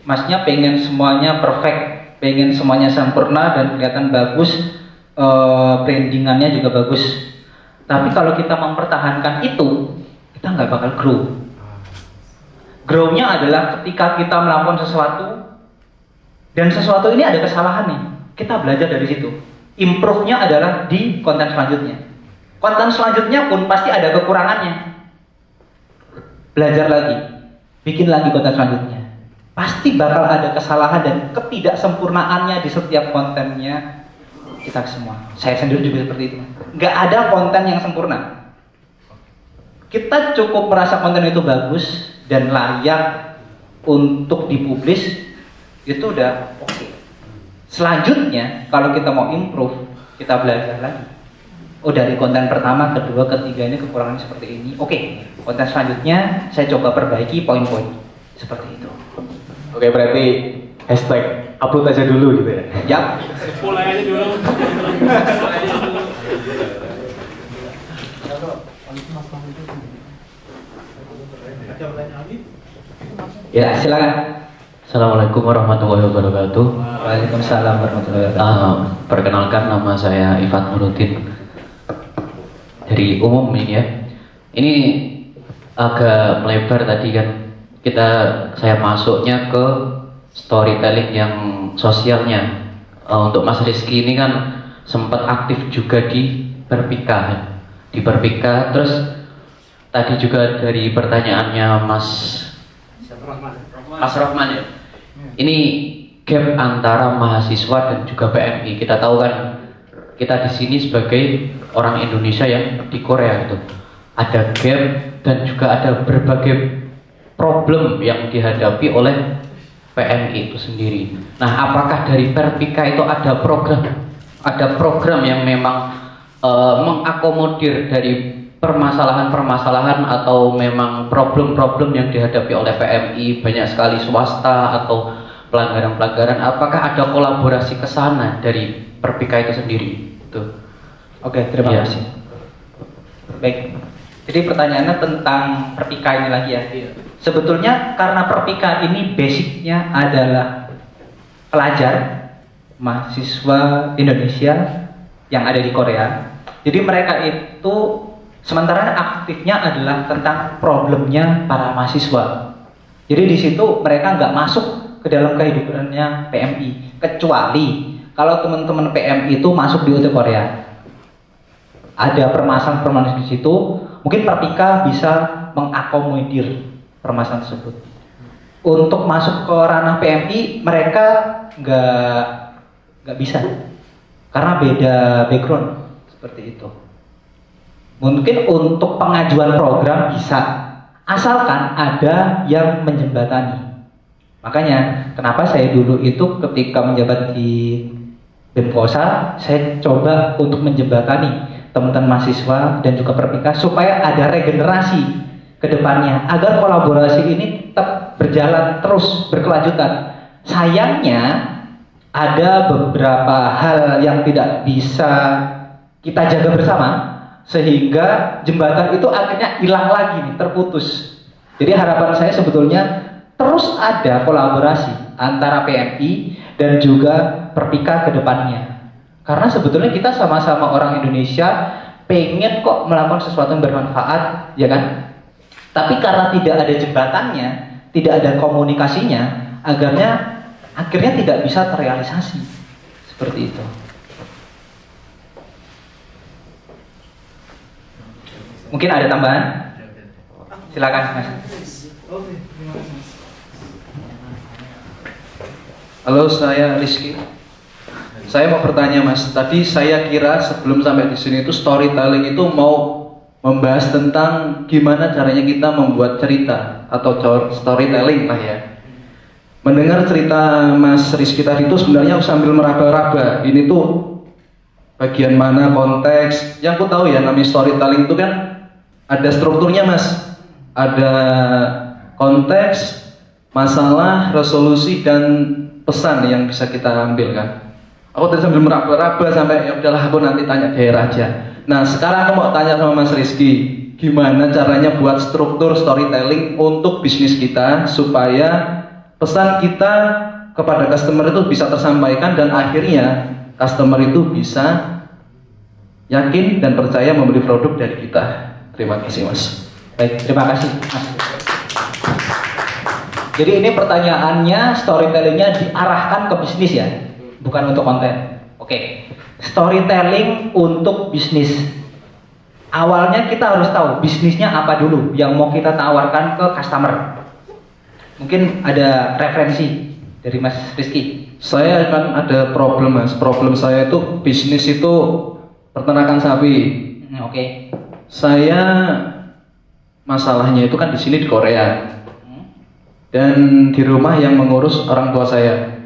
Masnya pengen semuanya perfect, pengen semuanya sempurna dan kelihatan bagus, brandingannya juga bagus. Tapi kalau kita mempertahankan itu, kita nggak bakal grow. Grow-nya adalah ketika kita melakukan sesuatu dan sesuatu ini ada kesalahannya, kita belajar dari situ. Improve-nya adalah di konten selanjutnya. Konten selanjutnya pun pasti ada kekurangannya. Belajar lagi, bikin lagi konten selanjutnya. Pasti bakal ada kesalahan dan ketidaksempurnaannya di setiap kontennya kita semua. Saya sendiri juga seperti itu. Nggak ada konten yang sempurna. Kita cukup merasa konten itu bagus dan layak untuk dipublish, itu udah oke. Selanjutnya, kalau kita mau improve, kita belajar lagi. Oh, dari konten pertama, kedua, ketiga ini kekurangannya seperti ini. Oke, konten selanjutnya saya coba perbaiki poin-poin seperti itu. Oke, berarti hashtag upload aja dulu gitu ya? Yap. Mulai aja dulu. Ya, silakan. Assalamualaikum warahmatullahi wabarakatuh. Waalaikumsalam warahmatullahi wabarakatuh. Perkenalkan, nama saya Ifat Nuruddin dari umum ini ya. Ini agak melebar tadi kan. Saya masuknya ke storytelling yang sosialnya. Untuk Mas Rizky ini kan sempat aktif juga di Perpika. Di Perpika, terus tadi juga dari pertanyaannya Mas Rohman ya. Ini gap antara mahasiswa dan juga PMI. Kita tahu kan, kita di sini sebagai orang Indonesia yang di Korea itu ada gap dan juga ada berbagai problem yang dihadapi oleh PMI itu sendiri. Nah, apakah dari Perpika itu ada program yang memang mengakomodir dari permasalahan-permasalahan atau memang problem-problem yang dihadapi oleh PMI, banyak sekali swasta atau pelanggaran-pelanggaran, apakah ada kolaborasi ke sana dari Perpika itu sendiri? Tuh. Oke, terima Iya. kasih. Baik. Jadi pertanyaannya tentang Perpika ini lagi ya. Sebetulnya karena Perpika ini basicnya adalah pelajar, mahasiswa Indonesia yang ada di Korea. Jadi mereka itu sementara aktifnya adalah tentang problemnya para mahasiswa. Jadi di situ mereka nggak masuk ke dalam kehidupannya PMI, kecuali kalau teman-teman PMI itu masuk di UT Korea. Ada permasalahan-permasalahan di situ, mungkin Perpika bisa mengakomodir permasalahan tersebut. Untuk masuk ke ranah PMI mereka nggak bisa, karena beda background seperti itu. Mungkin untuk pengajuan program bisa, asalkan ada yang menjembatani. Makanya kenapa saya dulu itu ketika menjabat di BEM-Kosa, saya coba untuk menjembatani teman-teman mahasiswa dan juga Perpika supaya ada regenerasi ke depannya agar kolaborasi ini tetap berjalan terus berkelanjutan. Sayangnya ada beberapa hal yang tidak bisa kita jaga bersama, sehingga jembatan itu akhirnya hilang lagi nih, terputus. Jadi harapan saya sebetulnya terus ada kolaborasi antara PMI dan juga Perpika ke depannya. Karena sebetulnya kita sama-sama orang Indonesia pengen kok melakukan sesuatu yang bermanfaat, ya kan? Tapi karena tidak ada jembatannya, tidak ada komunikasinya, akhirnya tidak bisa terrealisasi. Seperti itu. Mungkin ada tambahan? Silakan Mas. Halo, saya Rizky. Saya mau bertanya Mas, tadi saya kira sebelum sampai di sini itu storytelling itu mau membahas tentang gimana caranya kita membuat cerita atau storytelling lah ya. Mendengar cerita Mas Rizky tadi itu sebenarnya aku sambil meraba-raba, ini tuh bagian mana konteks. Yang aku tahu ya namanya storytelling itu kan ada strukturnya Mas, ada konteks, masalah, resolusi, dan pesan yang bisa kita ambil kan. Aku tadi sambil meraba-raba sampai ya udahlah aku nanti tanya daerah aja. Nah sekarang aku mau tanya sama Mas Rizky, gimana caranya buat struktur storytelling untuk bisnis kita supaya pesan kita kepada customer itu bisa tersampaikan dan akhirnya customer itu bisa yakin dan percaya membeli produk dari kita. Terima kasih Mas. Baik, terima kasih Mas. Jadi ini pertanyaannya storytellingnya diarahkan ke bisnis ya, bukan untuk konten. Oke, storytelling untuk bisnis. Awalnya kita harus tahu bisnisnya apa dulu yang mau kita tawarkan ke customer. Mungkin ada referensi dari Mas Rizky. Saya kan ada problem Mas. Problem saya itu bisnis itu peternakan sapi. Oke. Saya masalahnya itu kan di sini di Korea dan di rumah yang mengurus orang tua saya.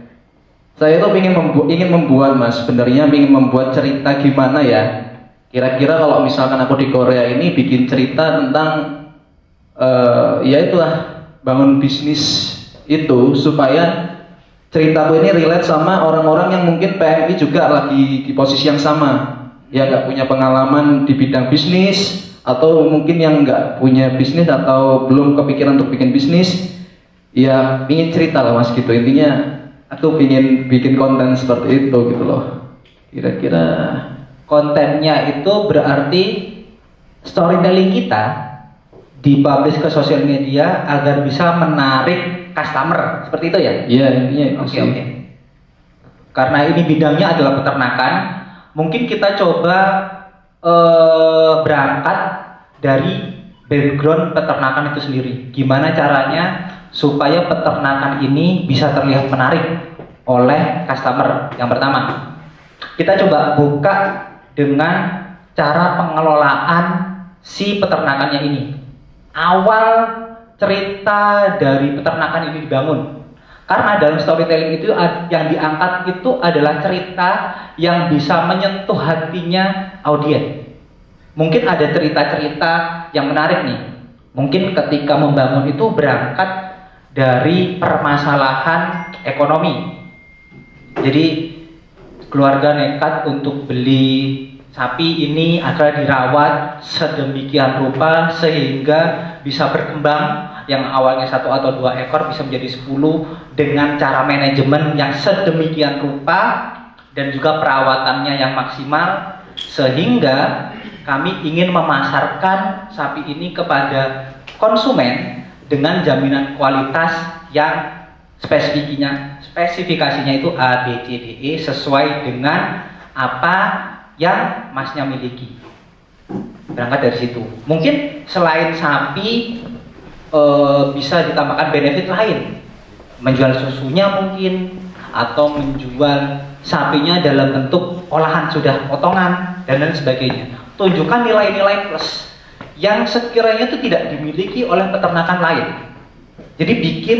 Saya tuh ingin membuat Mas, sebenarnya ingin membuat cerita gimana ya. Kira-kira kalau misalkan aku di Korea ini bikin cerita tentang ya itulah bangun bisnis itu supaya ceritaku ini relate sama orang-orang yang mungkin PMI juga lagi di posisi yang sama. Ya nggak punya pengalaman di bidang bisnis atau mungkin yang nggak punya bisnis atau belum kepikiran untuk bikin bisnis, ya ingin cerita lah Mas gitu. Intinya aku ingin bikin konten seperti itu gitu loh. Kira-kira kontennya itu berarti storytelling kita dipublish ke sosial media agar bisa menarik customer, seperti itu ya? Iya intinya itu sih. Oke. Karena ini bidangnya adalah peternakan, mungkin kita coba berangkat dari background peternakan itu sendiri. Gimana caranya supaya peternakan ini bisa terlihat menarik oleh customer. Yang pertama, kita coba buka dengan cara pengelolaan si peternakannya ini. Awal cerita dari peternakan ini dibangun. Karena dalam storytelling itu yang diangkat itu adalah cerita yang bisa menyentuh hatinya audiens. Mungkin ada cerita-cerita yang menarik nih. Mungkin ketika membangun itu berangkat dari permasalahan ekonomi. Jadi keluarga nekat untuk beli sapi ini agar dirawat sedemikian rupa sehingga bisa berkembang, yang awalnya 1 atau 2 ekor bisa menjadi 10 dengan cara manajemen yang sedemikian rupa dan juga perawatannya yang maksimal, sehingga kami ingin memasarkan sapi ini kepada konsumen dengan jaminan kualitas yang spesifikasinya itu A, B, C, D, E sesuai dengan apa yang masnya miliki. Berangkat dari situ. Mungkin selain sapi bisa ditambahkan benefit lain, menjual susunya mungkin, atau menjual sapinya dalam bentuk olahan sudah potongan dan lain sebagainya. Tunjukkan nilai-nilai plus yang sekiranya itu tidak dimiliki oleh peternakan lain. Jadi bikin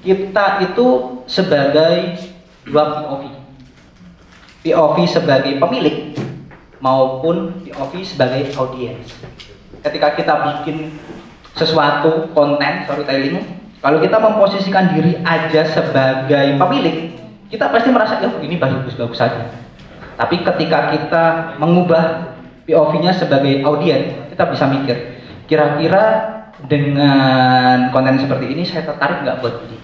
kita itu sebagai dua POV. POV sebagai pemilik maupun POV sebagai audiens. Ketika kita bikin sesuatu konten storytelling, kalau kita memposisikan diri aja sebagai pemilik, kita pasti merasa ini bagus-bagus saja. Tapi ketika kita mengubah POV-nya sebagai audiens, kita bisa mikir, kira-kira dengan konten seperti ini saya tertarik nggak buat beli?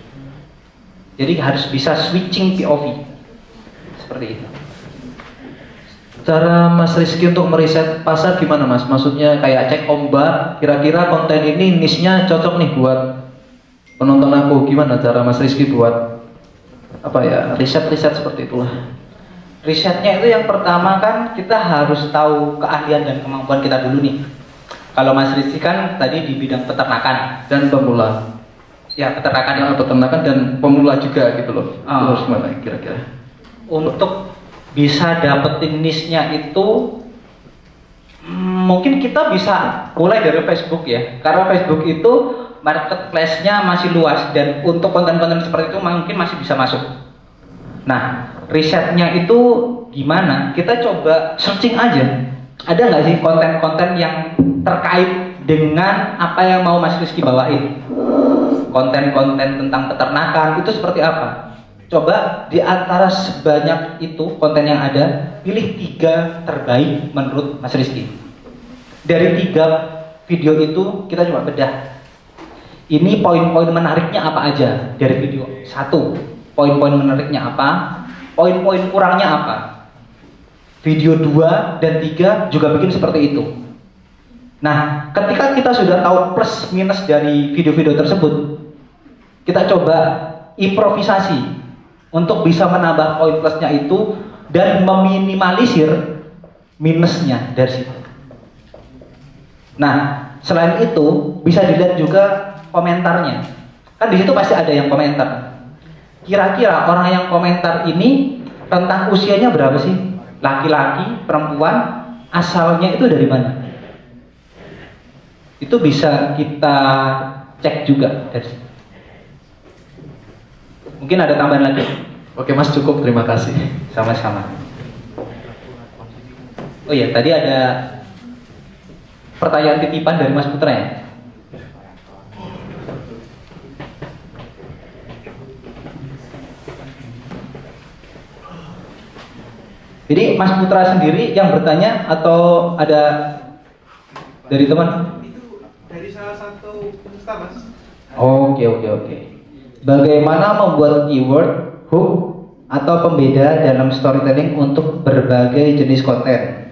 Jadi harus bisa switching POV seperti itu. Cara Mas Rizky untuk meriset pasar gimana Mas? Maksudnya kayak cek ombak, kira-kira konten ini niche-nya cocok nih buat penonton aku. Gimana cara Mas Rizky buat riset-riset seperti itulah? Risetnya itu yang pertama kan kita harus tahu keahlian dan kemampuan kita dulu nih. Kalau Mas Rizky kan tadi di bidang peternakan dan pemula. Ya, peternakan dan pemula juga gitu loh. Itu harus gimana kira-kira? Untuk bisa dapetin niche-nya itu mungkin kita bisa mulai dari Facebook ya. Karena Facebook itu marketplace-nya masih luas dan untuk konten-konten seperti itu mungkin masih bisa masuk. Nah, risetnya itu gimana? Kita coba searching aja. Ada nggak sih konten-konten yang terkait dengan apa yang mau Mas Rizky bawain? Konten-konten tentang peternakan itu seperti apa? Coba di antara sebanyak itu konten yang ada, pilih 3 terbaik menurut Mas Rizky. Dari 3 video itu kita coba bedah. Ini poin-poin menariknya apa aja dari video 1. Poin-poin menariknya apa? Poin-poin kurangnya apa? Video 2 dan 3 juga bikin seperti itu. Nah, ketika kita sudah tahu plus minus dari video-video tersebut, kita coba improvisasi untuk bisa menambah poin plusnya itu dan meminimalisir minusnya dari situ. Nah, selain itu bisa dilihat juga komentarnya. Kan di situ pasti ada yang komentar. Kira-kira orang yang komentar ini rentang usianya berapa sih? Laki-laki, perempuan, asalnya itu dari mana? Itu bisa kita cek juga dari situ. Mungkin ada tambahan lagi? Oke Mas, cukup, terima kasih. Sama-sama. Oh iya, tadi ada pertanyaan titipan dari Mas Putra ya? Jadi Mas Putra sendiri yang bertanya atau ada dari teman? Itu dari salah satu peserta Mas. Oke. Bagaimana membuat keyword, hook, atau pembeda dalam storytelling untuk berbagai jenis konten?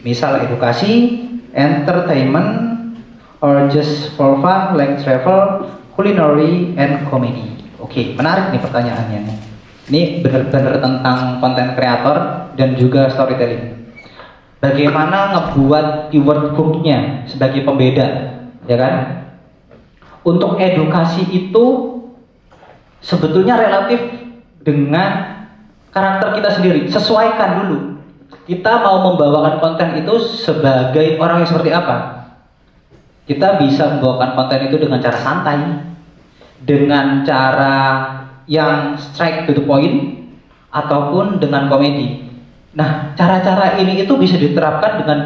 Misal edukasi, entertainment, or just for fun like travel, culinary, and comedy. Oke, menarik nih pertanyaannya. Ini benar-benar tentang konten kreator dan juga storytelling. Bagaimana ngebuat keyword hook-nya sebagai pembeda, ya kan? Untuk edukasi itu sebetulnya relatif dengan karakter kita sendiri. Sesuaikan dulu. Kita mau membawakan konten itu sebagai orang yang seperti apa? Kita bisa membawakan konten itu dengan cara santai, dengan cara yang straight to the point ataupun dengan komedi. Nah, cara-cara ini itu bisa diterapkan dengan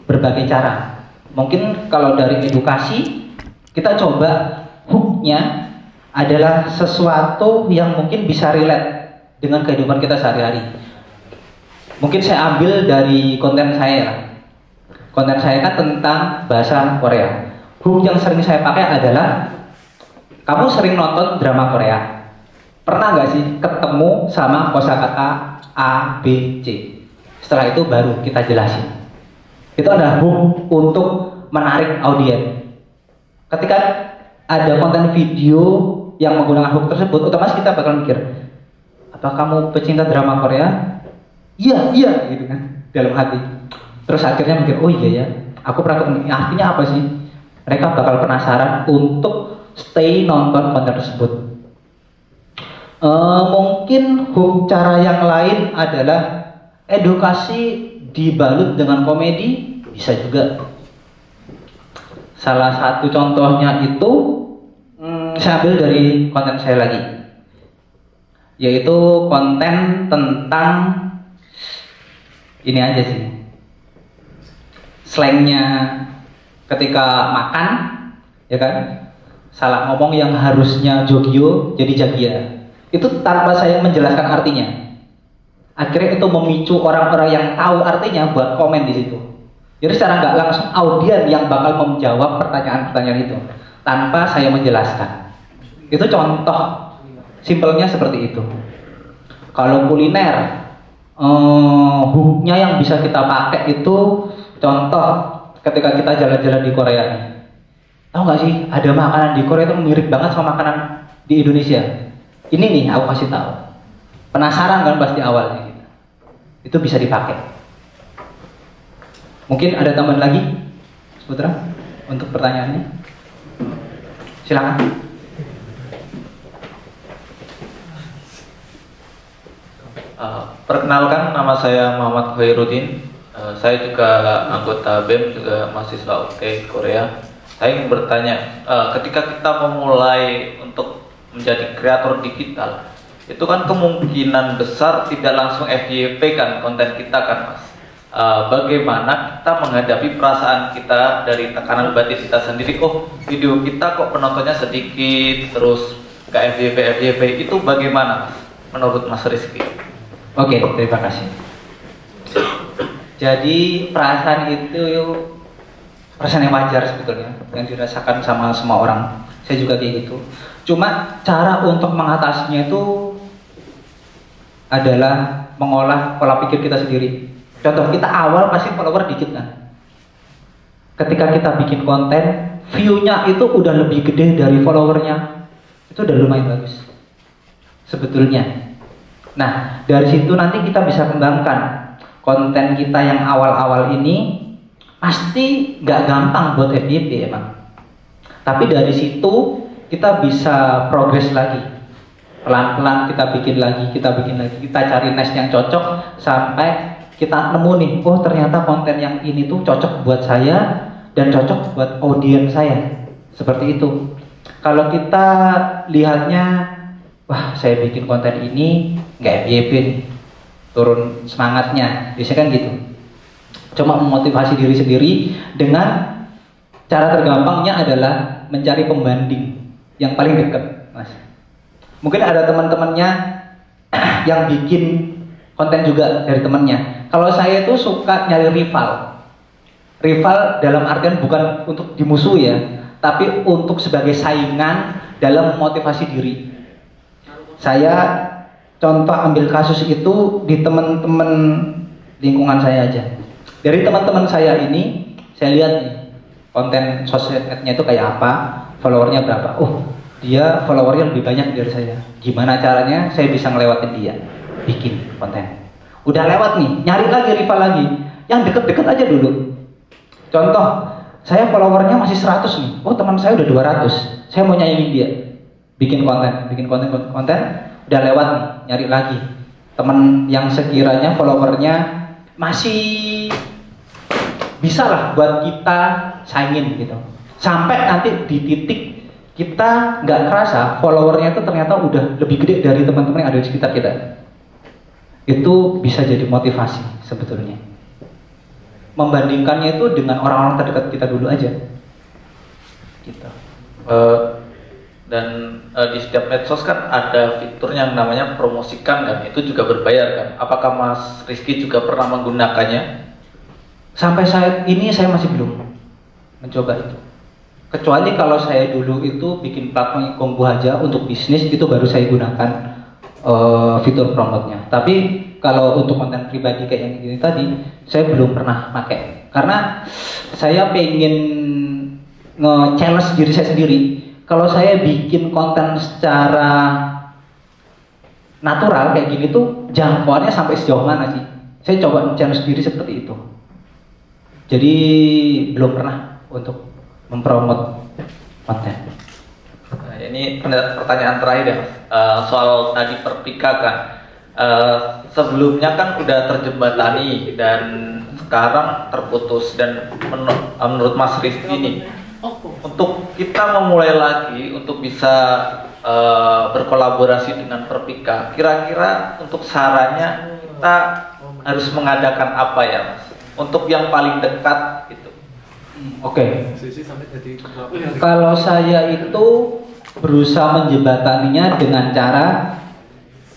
berbagai cara. Mungkin kalau dari edukasi, kita coba hooknya adalah sesuatu yang mungkin bisa relate dengan kehidupan kita sehari-hari. Mungkin saya ambil dari konten saya. Konten saya kan tentang bahasa Korea. Hook yang sering saya pakai adalah, kamu sering nonton drama Korea, pernah nggak sih ketemu sama kosakata A, B, C? Setelah itu baru kita jelasin. Itu adalah hook untuk menarik audiens. Ketika ada konten video yang menggunakan hook tersebut, otomatis kita bakal mikir, apa kamu pecinta drama Korea? Iya, gitu kan, dalam hati. Terus akhirnya mikir, oh iya ya, aku pernah ketemu. Artinya apa sih? Mereka bakal penasaran untuk stay nonton konten tersebut. Mungkin hook cara yang lain adalah edukasi dibalut dengan komedi, bisa juga. Salah satu contohnya itu saya ambil dari konten saya lagi, yaitu konten tentang ini aja sih, slangnya ketika makan, ya kan, salah ngomong yang harusnya jogyo jadi jagia. Itu tanpa saya menjelaskan artinya. Akhirnya itu memicu orang-orang yang tahu artinya buat komen di situ. Jadi secara nggak langsung audiens yang bakal menjawab pertanyaan-pertanyaan itu tanpa saya menjelaskan. Itu contoh simpelnya seperti itu. Kalau kuliner, hooknya yang bisa kita pakai itu contoh ketika kita jalan-jalan di Korea. Tahu nggak sih, ada makanan di Korea itu mirip banget sama makanan di Indonesia. Ini nih aku kasih tahu. Penasaran kan pasti awalnya gitu. Itu bisa dipakai. Mungkin ada tambahan lagi, Putra, untuk pertanyaannya. Silakan. Perkenalkan, nama saya Muhammad Khairuddin. Saya juga anggota BEM, juga mahasiswa UK Korea. Saya ingin bertanya, ketika kita memulai untuk menjadi kreator digital, itu kan kemungkinan besar tidak langsung FYP kan konten kita kan, Mas. Bagaimana kita menghadapi perasaan kita dari tekanan batin kita sendiri, oh video kita kok penontonnya sedikit, terus nggak FYP, itu bagaimana menurut Mas Rizky? Oke, terima kasih. Jadi perasaan itu perasaan yang wajar sebetulnya, yang dirasakan sama semua orang. Saya juga kayak gitu. Cuma cara untuk mengatasinya itu adalah mengolah pola pikir kita sendiri. Contoh, kita awal pasti follower dikit kan. Ketika kita bikin konten, view-nya itu udah lebih gede dari followernya, itu udah lumayan bagus sebetulnya. Nah, dari situ nanti kita bisa kembangkan konten kita yang awal-awal ini. Pasti nggak gampang buat FYP emang. Tapi dari situ kita bisa progres lagi. Pelan-pelan kita bikin lagi, kita cari niche yang cocok sampai kita nemu nih, oh ternyata konten yang ini tuh cocok buat saya dan cocok buat audiens saya. Seperti itu. Kalau kita lihatnya, wah saya bikin konten ini nggak FYP nih, turun semangatnya, biasanya kan gitu. Cuma memotivasi diri sendiri dengan cara tergampangnya adalah mencari pembanding yang paling dekat, Mas. Mungkin ada teman-temannya yang bikin konten juga dari temannya. Kalau saya itu suka nyari rival. Rival dalam artian bukan untuk dimusuhi ya, tapi untuk sebagai saingan dalam memotivasi diri. Saya contoh ambil kasus itu di teman-teman lingkungan saya aja. Dari teman-teman saya ini, saya lihat nih, konten sosmednya itu kayak apa, followernya berapa. Oh, dia followernya lebih banyak dari saya. Gimana caranya saya bisa ngelewatin dia? Bikin konten. Udah lewat nih, nyari lagi rival lagi. Yang deket-deket aja dulu. Contoh, saya followernya masih 100 nih. Oh, teman saya udah 200. Saya mau nyaingin dia. Bikin konten. Udah lewat nih, nyari lagi. Teman yang sekiranya followernya masih bisa lah buat kita saingin gitu. Sampai nanti di titik kita nggak kerasa followernya itu ternyata udah lebih gede dari teman-teman yang ada di sekitar kita. Itu bisa jadi motivasi sebetulnya. Membandingkannya itu dengan orang-orang terdekat kita dulu aja. Gitu. Dan di setiap medsos kan ada fitur yang namanya promosikan kan, itu juga berbayar kan. Apakah Mas Rizky juga pernah menggunakannya? Sampai saat ini saya masih belum mencoba itu. Kecuali kalau saya dulu itu bikin platform Kongbu aja untuk bisnis, itu baru saya gunakan fitur promote-nya. Tapi kalau untuk konten pribadi kayak yang ini tadi, saya belum pernah pakai. Karena saya pengen nge-challenge diri saya sendiri. Kalau saya bikin konten secara natural kayak gini tuh, jangkauannya sampai sejauh mana sih? Saya coba nge-challenge diri seperti itu. Jadi belum pernah untuk mempromot konten. Nah, ini pertanyaan terakhir ya, soal tadi perpika kan. Sebelumnya kan udah terjembatani dan sekarang terputus, dan menurut Mas Rizky ini, untuk kita memulai lagi untuk bisa berkolaborasi dengan Perpika, kira-kira untuk sarannya kita harus mengadakan apa ya Mas? Untuk yang paling dekat gitu. Oke. Kalau saya itu berusaha menjembataninya dengan cara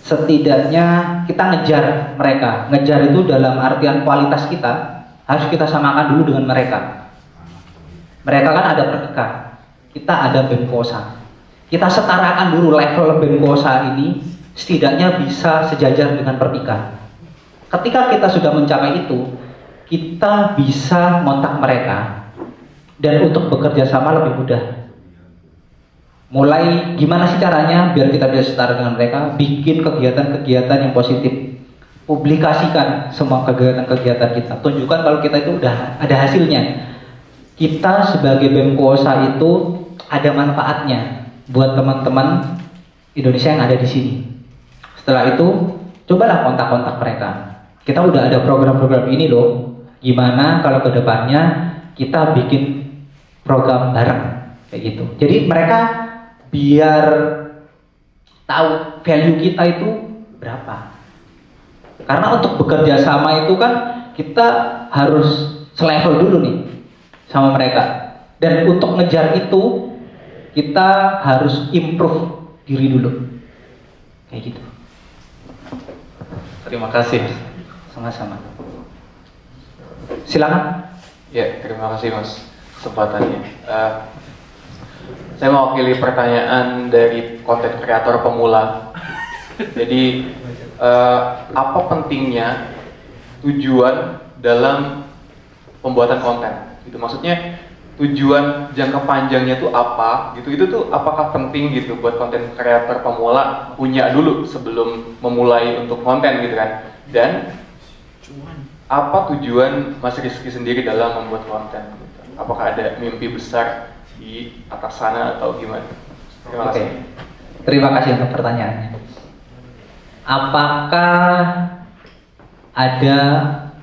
setidaknya kita ngejar mereka. Ngejar itu dalam artian kualitas kita harus kita samakan dulu dengan mereka. Mereka kan ada Perpika, kita ada BEM Kosa. Kita setarakan dulu level BEM Kosa ini setidaknya bisa sejajar dengan Perpika. Ketika kita sudah mencapai itu, kita bisa kontak mereka dan untuk bekerja sama lebih mudah. Mulai gimana sih caranya biar kita bisa setara dengan mereka? Bikin kegiatan-kegiatan yang positif, publikasikan semua kegiatan-kegiatan kita, tunjukkan kalau kita itu udah ada hasilnya. Kita sebagai BEM Kosa itu ada manfaatnya buat teman-teman Indonesia yang ada di sini. Setelah itu, cobalah kontak-kontak mereka. Kita udah ada program-program ini loh. Gimana kalau kedepannya kita bikin program bareng kayak gitu. Jadi mereka biar tahu value kita itu berapa. Karena untuk bekerja sama itu kan kita harus selevel dulu nih sama mereka. Dan untuk ngejar itu kita harus improve diri dulu. Kayak gitu. Terima kasih. Sama-sama. Silakan. Ya, terima kasih Mas kesempatannya. Saya mewakili pertanyaan dari konten kreator pemula. Jadi apa pentingnya tujuan dalam pembuatan konten? Gitu, maksudnya tujuan jangka panjangnya itu apa? Gitu, itu tuh apakah penting gitu buat konten kreator pemula punya dulu sebelum memulai untuk konten gitu kan? Dan apa tujuan Mas Rizky sendiri dalam membuat konten? Gitu? Apakah ada mimpi besar di atas sana atau gimana? Terima kasih. Terima kasih untuk pertanyaannya. Apakah ada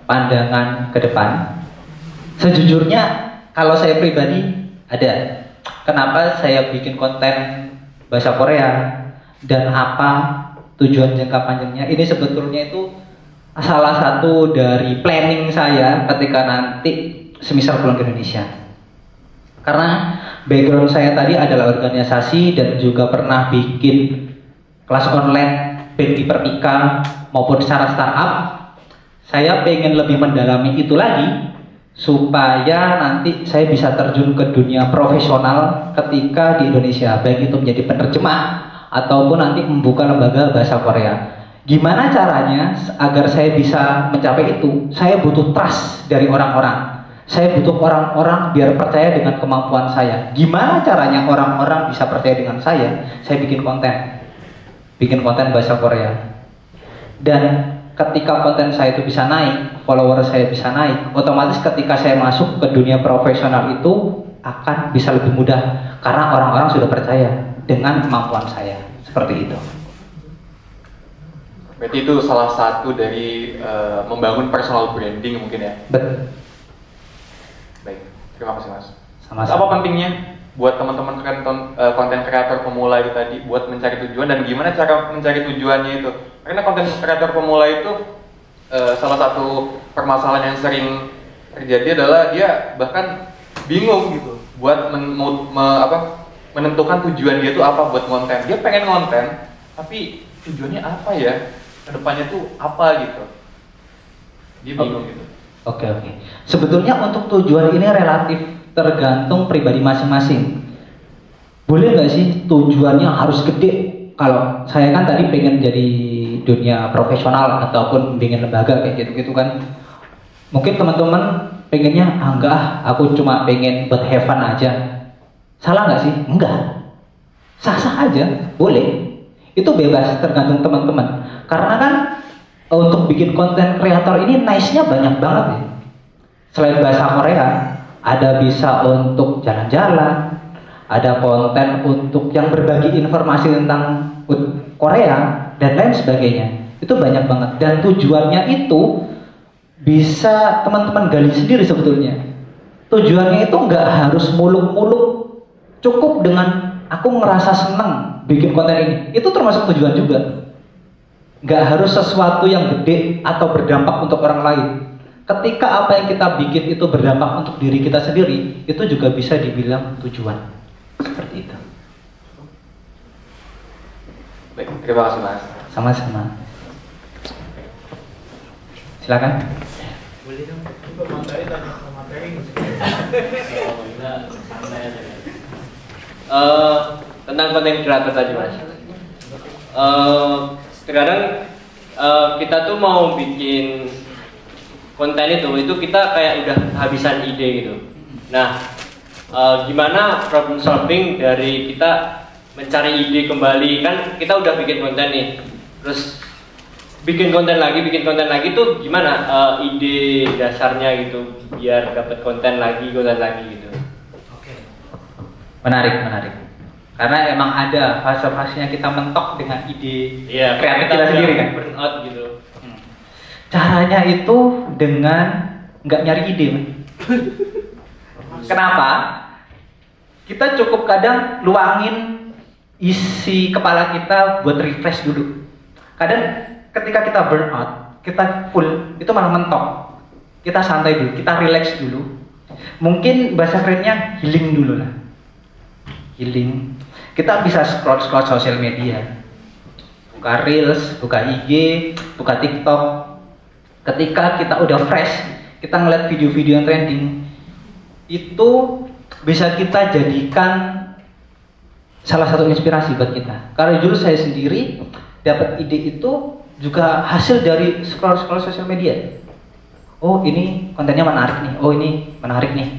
pandangan ke depan? Sejujurnya, kalau saya pribadi ada. Kenapa saya bikin konten bahasa Korea dan apa tujuan jangka panjangnya? Ini sebetulnya itu salah satu dari planning saya ketika nanti semisal pulang ke Indonesia. Karena background saya tadi adalah organisasi dan juga pernah bikin kelas online baik di Perpika maupun secara startup. Saya pengen lebih mendalami itu lagi supaya nanti saya bisa terjun ke dunia profesional ketika di Indonesia, baik itu menjadi penerjemah ataupun nanti membuka lembaga bahasa Korea. Gimana caranya agar saya bisa mencapai itu? Saya butuh trust dari orang-orang. Saya butuh orang-orang biar percaya dengan kemampuan saya. Gimana caranya orang-orang bisa percaya dengan saya? Saya bikin konten bahasa Korea. Dan ketika konten saya itu bisa naik, follower saya bisa naik, otomatis ketika saya masuk ke dunia profesional itu akan bisa lebih mudah karena orang-orang sudah percaya dengan kemampuan saya. Seperti itu. Berarti itu salah satu dari membangun personal branding mungkin ya? Betul. Baik, terima kasih Mas. Sama-sama. Apa pentingnya buat teman-teman konten kreator pemula itu tadi buat mencari tujuan dan gimana cara mencari tujuannya itu. Karena konten kreator pemula itu salah satu permasalahan yang sering terjadi adalah dia bahkan bingung gitu buat menentukan tujuan dia itu apa buat konten. Dia pengen konten tapi tujuannya apa ya? Kedepannya tuh apa gitu. Dia bingung gitu. Oke. Sebetulnya untuk tujuan ini relatif tergantung pribadi masing-masing. Boleh nggak sih tujuannya harus gede? Kalau saya kan tadi pengen jadi dunia profesional ataupun pengen lembaga kayak gitu-gitu kan. Mungkin teman-teman pengennya enggak, aku cuma pengen buat have fun aja. Salah nggak sih? Enggak. Sah-sah aja, boleh. Itu bebas tergantung teman-teman. Karena kan untuk bikin konten kreator ini nice-nya banyak banget ya. Selain bahasa Korea, ada bisa untuk jalan-jalan, ada konten untuk yang berbagi informasi tentang Korea dan lain sebagainya. Itu banyak banget dan tujuannya itu bisa teman-teman gali sendiri sebetulnya. Tujuannya itu nggak harus muluk-muluk, cukup dengan aku merasa senang bikin konten ini. Itu termasuk tujuan juga. Nggak harus sesuatu yang gede atau berdampak untuk orang lain. Ketika apa yang kita bikin itu berdampak untuk diri kita sendiri, itu juga bisa dibilang tujuan. Seperti itu. Baik, terima kasih Mas. Sama-sama. Silakan. Boleh dong, coba materi tanya ke materi. Tentang konten kreator tadi Mas. Sekarang kita tuh mau bikin konten itu kita kayak udah habisan ide gitu. Nah, gimana problem solving dari kita mencari ide kembali, kan kita udah bikin konten nih, terus bikin konten lagi tuh gimana ide dasarnya gitu biar dapat konten lagi gitu. Oke. Menarik. Karena emang ada fase-fasenya kita mentok dengan ide kreatif kita sendiri kan. Burnout gitu. Caranya itu dengan nggak nyari ide. Kenapa? Kita cukup kadang luangin isi kepala kita buat refresh dulu. Kadang ketika kita burnout, kita full, itu malah mentok. Kita santai dulu, kita relax dulu. Mungkin bahasa kerennya healing dulu lah. Healing. Kita bisa scroll sosial media, buka reels, buka IG, buka TikTok. Ketika kita udah fresh, kita ngeliat video-video yang trending, itu bisa kita jadikan salah satu inspirasi buat kita. Karena dulu saya sendiri dapat ide itu juga hasil dari scroll sosial media. Oh ini kontennya menarik nih, oh ini menarik nih.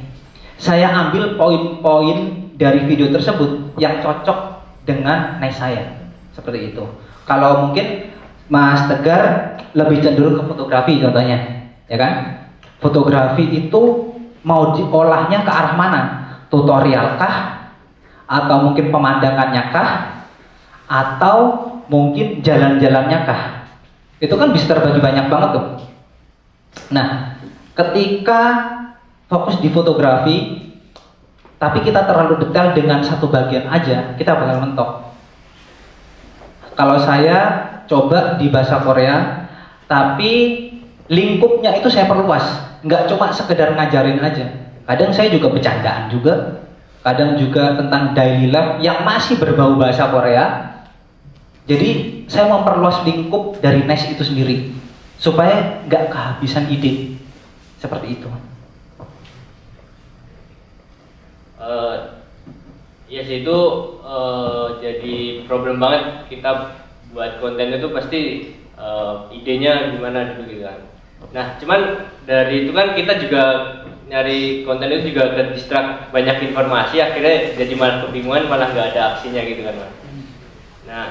Saya ambil poin-poin dari video tersebut yang cocok dengan niche saya, seperti itu. Kalau mungkin Mas Tegar lebih cenderung ke fotografi contohnya, ya kan? Fotografi itu mau diolahnya ke arah mana? Tutorial kah? Atau mungkin pemandangannya kah? Atau mungkin jalan-jalannya kah? Itu kan bisa terbagi banyak banget tuh. Nah, ketika fokus di fotografi tapi kita terlalu detail dengan satu bagian aja, kita bakal mentok. Kalau saya coba di bahasa Korea, tapi lingkupnya itu saya perluas, nggak cuma sekedar ngajarin aja. Kadang saya juga bercandaan juga, kadang juga tentang daily life yang masih berbau bahasa Korea. Jadi saya memperluas lingkup dari niche itu sendiri, supaya nggak kehabisan ide, seperti itu. Ya sih itu jadi problem banget kita buat konten itu pasti idenya gimana dulu gitu kan. Nah cuman dari itu kan kita juga nyari konten itu juga ke distract banyak informasi, akhirnya jadi malah kebingungan, malah nggak ada aksinya gitu kan Mas. Nah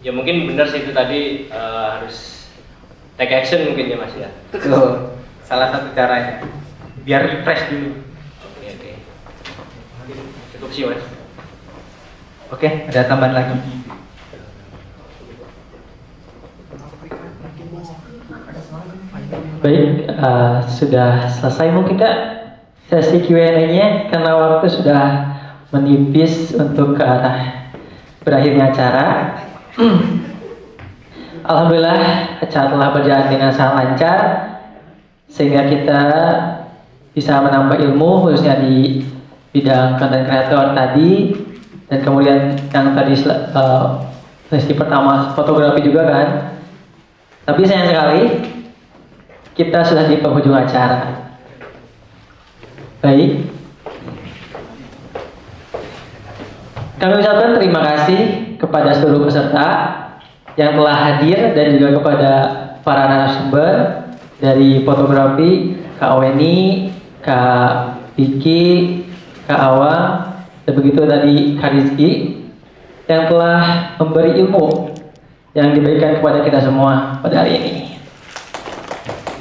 ya mungkin benar sih itu tadi harus take action mungkin ya Mas ya. Betul, salah satu caranya biar refresh dulu. Oke. Cukup sih Mas. Oke, ada tambahan lagi? Baik, sudah selesai mungkin Kak sesi Q&A-nya karena waktu sudah menipis untuk ke arah berakhirnya acara. Alhamdulillah acara telah berjalan dengan sangat lancar sehingga kita bisa menambah ilmu khususnya di bidang content creator tadi, dan kemudian yang tadi sesi pertama fotografi juga kan. Tapi sayang sekali kita sudah di penghujung acara. Baik, kami ucapkan terima kasih kepada seluruh peserta yang telah hadir dan juga kepada para narasumber dari fotografi, Kak Weni, Kak Vicky, Kak Awa, dan begitu tadi Kak Rizky yang telah memberi ilmu yang diberikan kepada kita semua pada hari ini.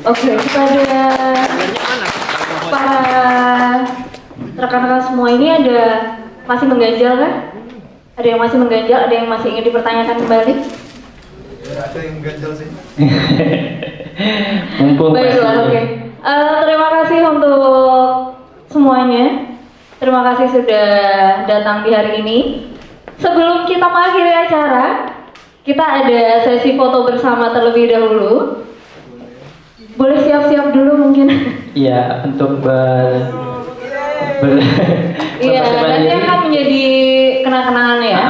Oke, kepada para rekan-rekan semua ini masih mengganjal kan? Ada yang masih mengganjal, ada yang masih ingin dipertanyakan kembali? Ada yang mengganjal sih. Baiklah, oke. Terima kasih untuk semuanya. Terima kasih sudah datang di hari ini. Sebelum kita mengakhiri acara, kita ada sesi foto bersama terlebih dahulu. Boleh siap-siap dulu mungkin. Iya, untuk iya, nanti akan menjadi kenang-kenangan ya.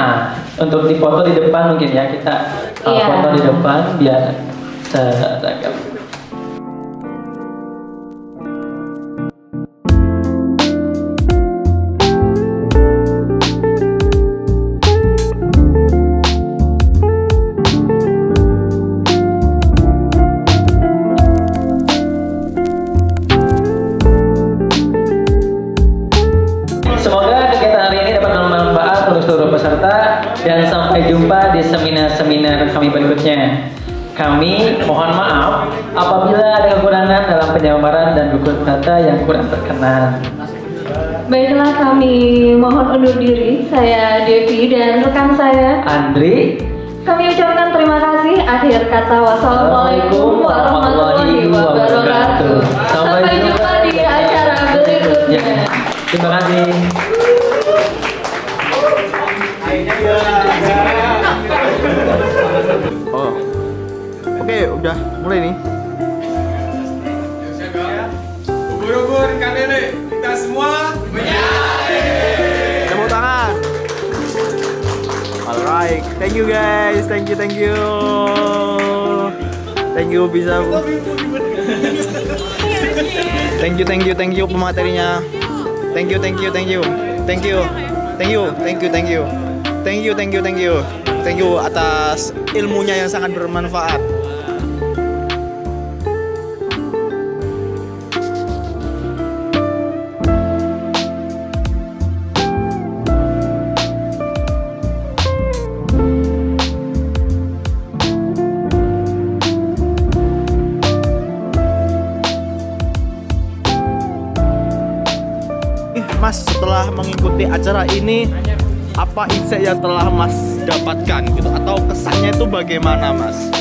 Untuk difoto di depan mungkin ya, kita foto di depan biar seragam. Dan sampai jumpa di seminar-seminar kami berikutnya. Kami mohon maaf apabila ada kekurangan dalam penyabaran dan tutur kata yang kurang berkenan. Baiklah, kami mohon undur diri. Saya Devi dan rekan saya Andri. Kami ucapkan terima kasih. Akhir kata, wassalamualaikum warahmatullahi wabarakatuh. Sampai jumpa di acara berikutnya. Terima kasih. Oh, oke, udah mulai nih. Ubur-ubur KDD, kita semua menyanyi. Tepuk tangan. Alright, thank you guys, thank you bisa. Thank you pematerinya. Thank you atas ilmunya yang sangat bermanfaat. Mas, setelah mengikuti acara ini, apa insight yang telah Mas dapatkan gitu, atau kesannya itu bagaimana, Mas?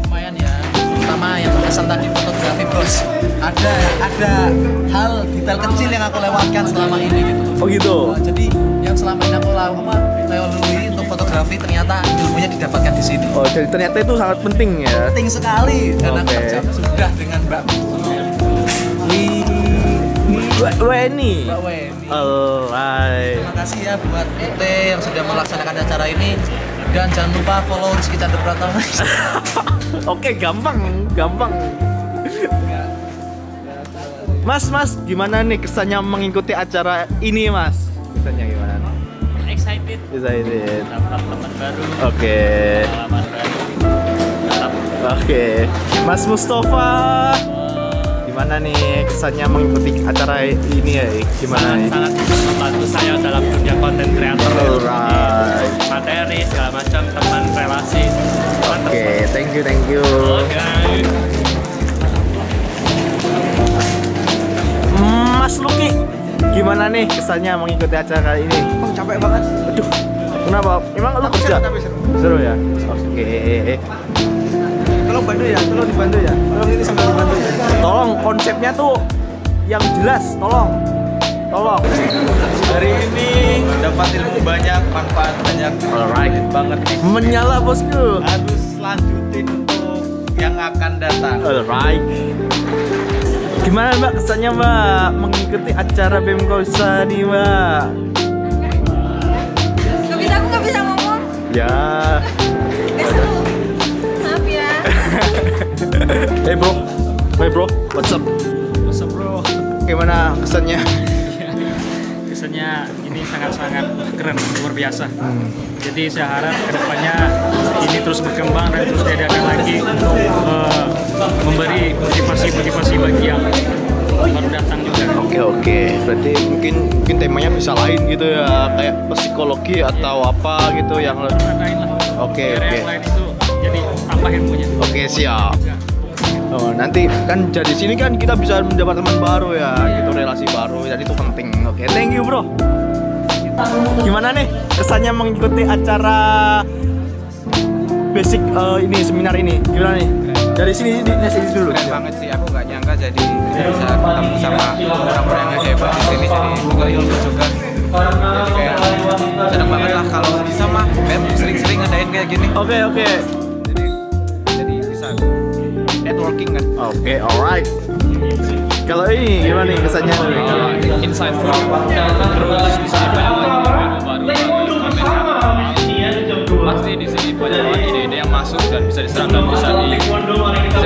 Lumayan ya, pertama yang berkesan tadi fotografi, bos. Ada hal detail kecil yang aku lewatkan selama ini gitu. Oh gitu. Jadi yang selama ini aku lalui untuk fotografi ternyata ilmunya didapatkan di sini. Oh, jadi ternyata itu sangat penting ya. Penting sekali dan aku terjawab sudah dengan Mbak Weni. Alright. Terima kasih ya buat Ute yang sudah melaksanakan acara ini, dan jangan lupa follow Rizky Chandra Pratama. Oke, gampang. Mas, gimana nih kesannya mengikuti acara ini, Mas? Kesannya gimana? Excited. Dapat teman baru. Oke. Pengalaman baru. Oke. Mas Mustafa, gimana nih kesannya mengikuti acara ini ya? Gimana nih? Sangat membantu saya dalam dunia konten kreator. Alright. Materi segala macam, teman, relasi. Oke, thank you. Okay. Mas Luki, gimana nih kesannya mengikuti acara ini? Oh, capek banget. Aduh, kenapa? Emang lu kerja? Seru ya? Oke. Tolong dibantu ya. Tolong ini sambil dibantu ya. Tolong konsepnya tuh yang jelas, tolong. Hari ini dapat ilmu banyak, manfaat banyak. Alright. Banget nih. Menyala bosku. Harus lanjutin untuk yang akan datang. Alright. Gimana Mbak kesannya Mbak mengikuti acara BEM Kausa nih Mbak? Aku nggak bisa ngomong. Ya. Maaf ya. Hey bro, what's up? What's up bro? Gimana kesannya? Kesannya ini sangat-sangat keren, luar biasa. Jadi saya harap kedepannya ini terus berkembang dan terus diadakan lagi untuk memberi motivasi bagi yang baru datang juga. Oke, berarti mungkin temanya bisa lain gitu ya, kayak psikologi atau apa gitu yang Oke. Yang lain itu jadi tambah ilmunya. Oke, siap. Oh, nanti kan dari sini kan kita bisa mendapat teman baru ya, gitu relasi baru, jadi itu penting. Oke, thank you bro. Gimana nih kesannya mengikuti acara basic ini seminar ini? Gimana nih? Dari sini dulu. Keren banget sih, aku nggak nyangka jadi bisa ketemu sama orang-orang yang hebat di sini, jadi juga ilmu juga. Jadi kayak seneng banget lah kalau bisa mah sering-sering ngadain kayak gini. Oke. Jadi bisa networking kan. Oke, alright. Kalau ini gimana nih kesannya? Insightful. Terus di sini banyak lagi ilmu baru, pasti di sini banyak banget ide-ide yang masuk dan bisa diserap dan bisa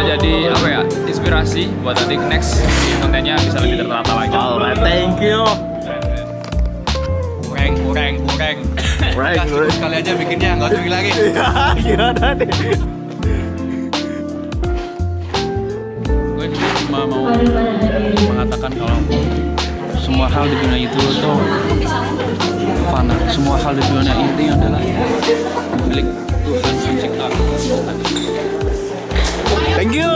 jadi apa ya, inspirasi buat nanti next kontennya bisa lebih tertata lagi. Alright, thank you. Kurang. Sekali aja bikinnya, nggak usah bikin lagi. Gimana nih? Gue cuma mau mengatakan kalau semua hal di dunia itu tuh fana. Semua hal di dunia ini adalah milik Tuhan Pencipta. Thank you.